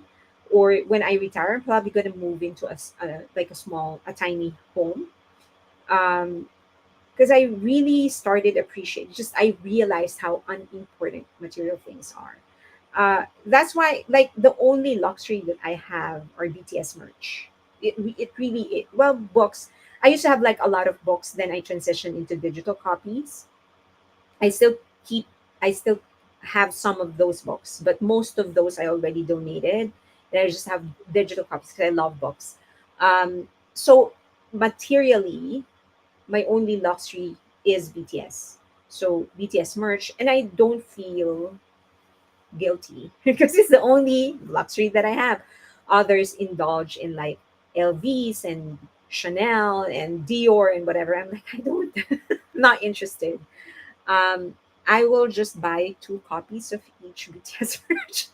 A: or when I retire, I'm probably gonna move into like a small, a tiny home. Um, because I really started appreciate. Just I realized how unimportant material things are. That's why, like, the only luxury that I have are BTS merch. It really well, books. I used to have like a lot of books. Then I transitioned into digital copies. I still keep. I still have some of those books, but most of those I already donated. And I just have digital copies because I love books. So materially, my only luxury is BTS. So BTS merch, and I don't feel guilty because it's the only luxury that I have. Others indulge in like LVs and Chanel and Dior and whatever. I'm like, I don't, not interested. Um, I will just buy two copies of each BTS merch.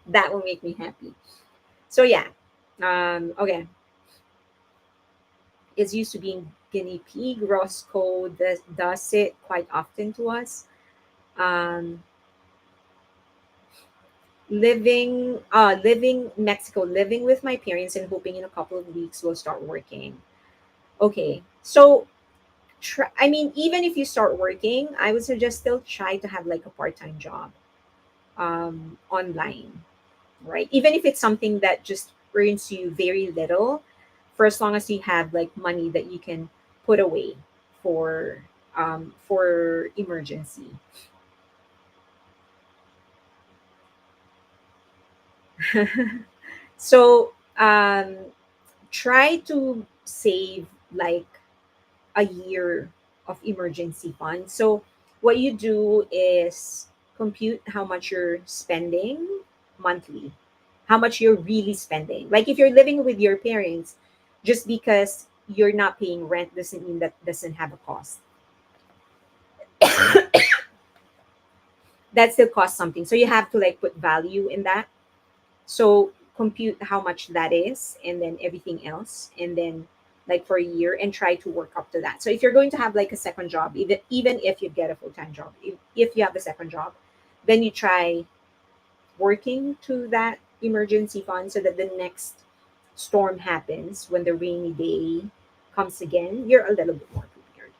A: That will make me happy. So yeah, okay. Is used to being guinea pig. Roscoe does it quite often to us. Um, living Mexico, living with my parents and hoping in a couple of weeks we'll start working. Okay, so I mean, even if you start working, I would suggest still try to have like a part-time job online, right? Even if it's something that just earns you very little, for as long as you have like money that you can put away for emergency. So try to save like a year of emergency fund. So what you do is compute how much you're spending monthly, how much you're really spending. Like if you're living with your parents, just because you're not paying rent doesn't mean that doesn't have a cost. That still costs something. So you have to like put value in that. So compute how much that is and then everything else, and then like for a year and try to work up to that. So if you're going to have like a second job, even if you get a full-time job, if you have a second job, then you try working to that emergency fund so that the next storm happens, when the rainy day comes again, you're a little bit more prepared.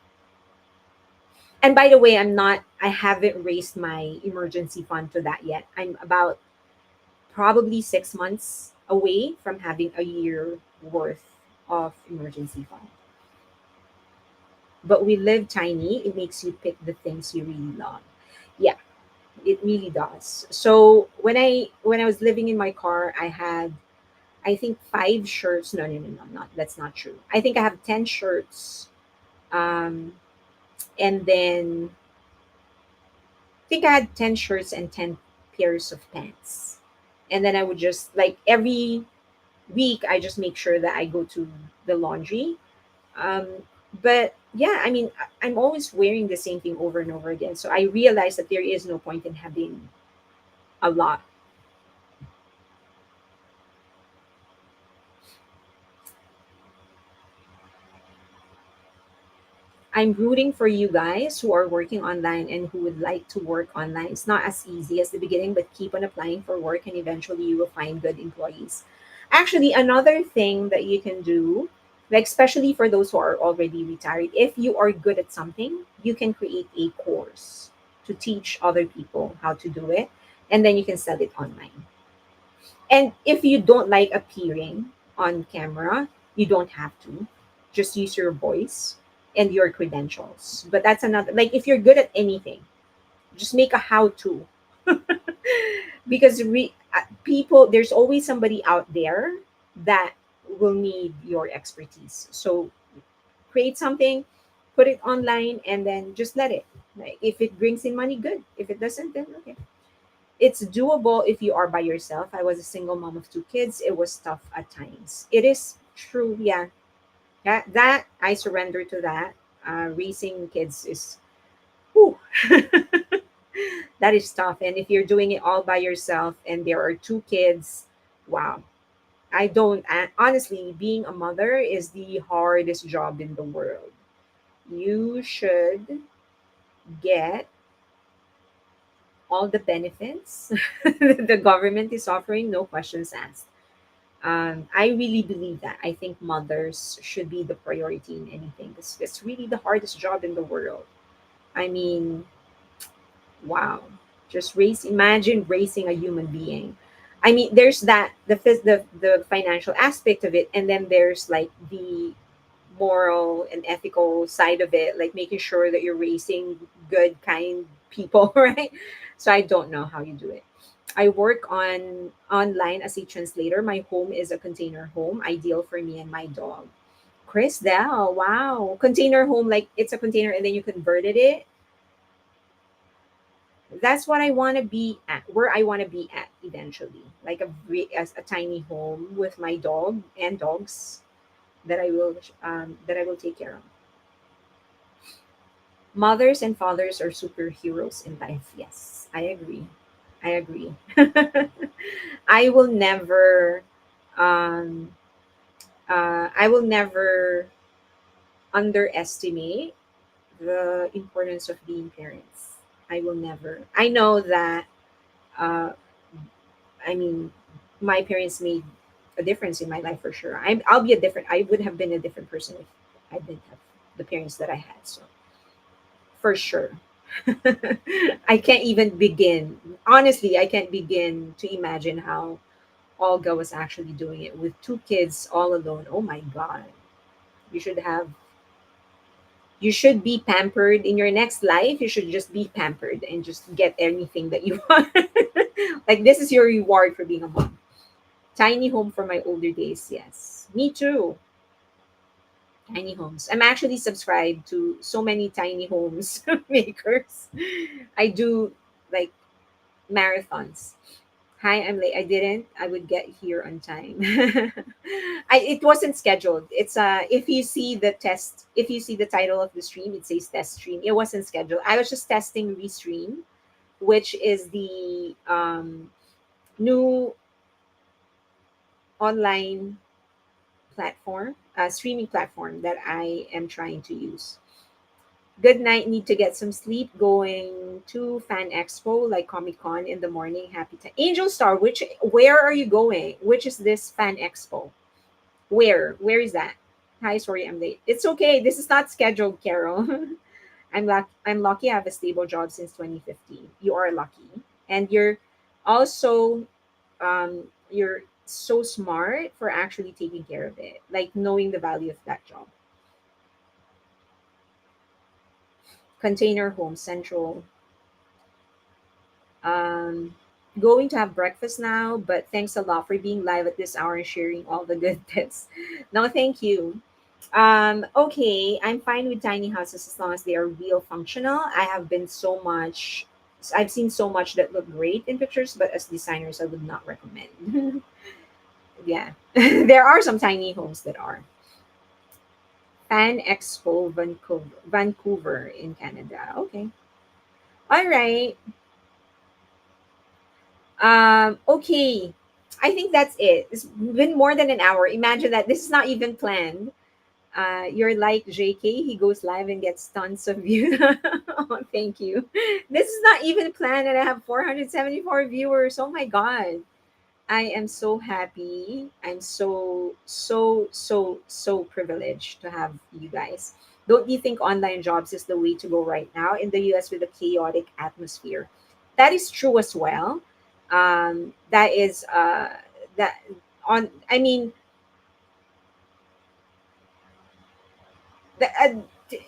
A: And by the way, I haven't raised my emergency fund to that yet. I'm about probably 6 months away from having a year worth of emergency fund. But we live tiny. It makes you pick the things you really love. Yeah, it really does. So when I was living in my car, I had, I think, 5 shirts. No, no, no, no, not that's not true. I think I have 10 shirts, and then I think I had 10 shirts and 10 pairs of pants. And then I would just like every week I just make sure that I go to the laundry. Um, but yeah, I mean, I'm always wearing the same thing over and over again. So I realized that there is no point in having a lot. I'm rooting for you guys who are working online and who would like to work online. It's not as easy as the beginning, but keep on applying for work and eventually you will find good employees. Actually, another thing that you can do, like especially for those who are already retired, if you are good at something, you can create a course to teach other people how to do it, and then you can sell it online. And if you don't like appearing on camera, you don't have to. Just use your voice and your credentials. But that's another, like if you're good at anything, just make a how to. Because people, there's always somebody out there that will need your expertise. So create something, put it online, and then just let it. Like if it brings in money, good. If it doesn't, then okay. It's doable if you are by yourself. I was a single mom of 2 kids. It was tough at times. It is true, yeah. That I surrender to that. Raising kids is, whew, that is tough. And if you're doing it all by yourself and there are 2 kids, wow. I don't, honestly, being a mother is the hardest job in the world. You should get all the benefits the government is offering, no questions asked. I really believe that. I think mothers should be the priority in anything. It's really the hardest job in the world. I mean, wow. Just imagine raising a human being. I mean, there's that the financial aspect of it, and then there's like the moral and ethical side of it, like making sure that you're raising good, kind people, right? So I don't know how you do it. I work on online as a translator. My home is a container home, ideal for me and my dog. Chris Dell, wow. Container home, like it's a container and then you converted it. That's what I want to be at, where I want to be at eventually. Like as a tiny home with my dog and dogs that I will take care of. Mothers and fathers are superheroes in life. Yes, I agree. I agree. I will never, um, I will never underestimate the importance of being parents. I will never. I know that. Uh, I mean, my parents made a difference in my life for sure. I'll be a different. I would have been a different person if I didn't have the parents that I had. So for sure. I can't even begin. Honestly, I can't begin to imagine how Olga was actually doing it with two kids all alone. Oh my god. You should have you should be pampered in your next life. You should just be pampered and just get anything that you want. Like this is your reward for being a mom. Tiny home for my older days, yes. Me too. Tiny homes. I'm actually subscribed to so many tiny homes makers. I do like marathons. Hi, I'm late. I didn't. I would get here on time. It wasn't scheduled. It's if you see the title of the stream, it says test stream. It wasn't scheduled. I was just testing Restream, which is the new online platform, streaming platform that I am trying to use. Good night. Need to get some sleep. Going to Fan Expo, like Comic Con in the morning. Happy to Angel Star. Where are you going? Which is this Fan Expo? Where? Where is that? Hi, sorry, I'm late. It's okay. This is not scheduled, Carol. I'm lucky. I have a stable job since 2015. You are lucky, and also you're so smart for actually taking care of it, like knowing the value of that job. Container home central. Um, Going to have breakfast now, but thanks a lot for being live at this hour and sharing all the good tips. No, thank you. Okay, I'm fine with tiny houses as long as they are real functional. I've seen so much that look great in pictures, but as designers, I would not recommend. Yeah, there are some tiny homes that are. Fan Expo, Vancouver in Canada. Okay, all right. Okay. I think that's it. It's been more than an hour. Imagine that. This is not even planned. You're like JK. He goes live and gets tons of views. Oh, thank you. This is not even planned, and I have 474 viewers. Oh my god. I am so happy. I'm so privileged to have you guys. Don't you think online jobs is the way to go right now in the US with a chaotic atmosphere? That is true as well. That is that on. I mean,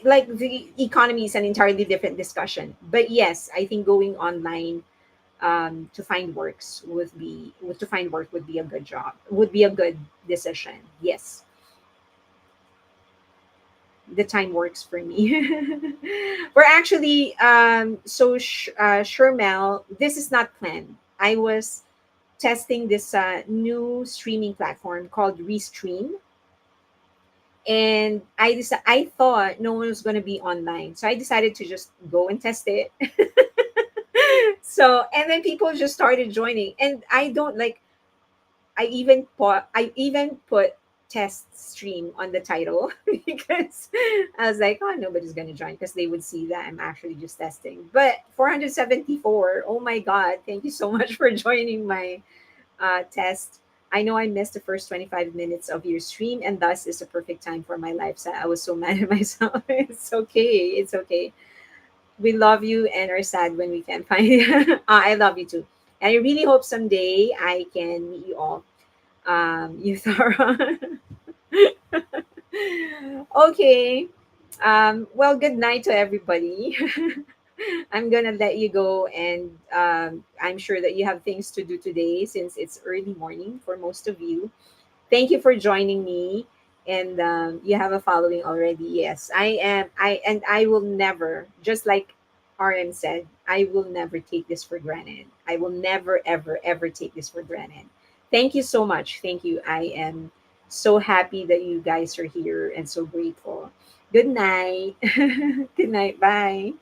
A: like the economy is an entirely different discussion. But yes, I think going online to find work would be a good job, would be a good decision. Yes, the time works for me. We're actually Shermel, this is not planned. I was testing this new streaming platform called Restream, and I thought no one was going to be online, so I decided to just go and test it. So and then people just started joining, and I don't like I even put test stream on the title because I was like, oh, nobody's gonna join because they would see that I'm actually just testing. But 474, oh my god, thank you so much for joining my test. I know I missed the first 25 minutes of your stream, and thus is the perfect time for my live set. I was so mad at myself. It's okay. It's okay. We love you and are sad when we can't find you. I love you too. And I really hope someday I can meet you all. You Thara. Okay. Well, good night to everybody. I'm gonna let you go, and I'm sure that you have things to do today since it's early morning for most of you. Thank you for joining me, and you have a following already. Yes, I am. I will never, just like RM said, I will never take this for granted. I will never, ever, ever take this for granted. Thank you so much. Thank you. I am so happy that you guys are here and so grateful. Good night. Good night. Bye.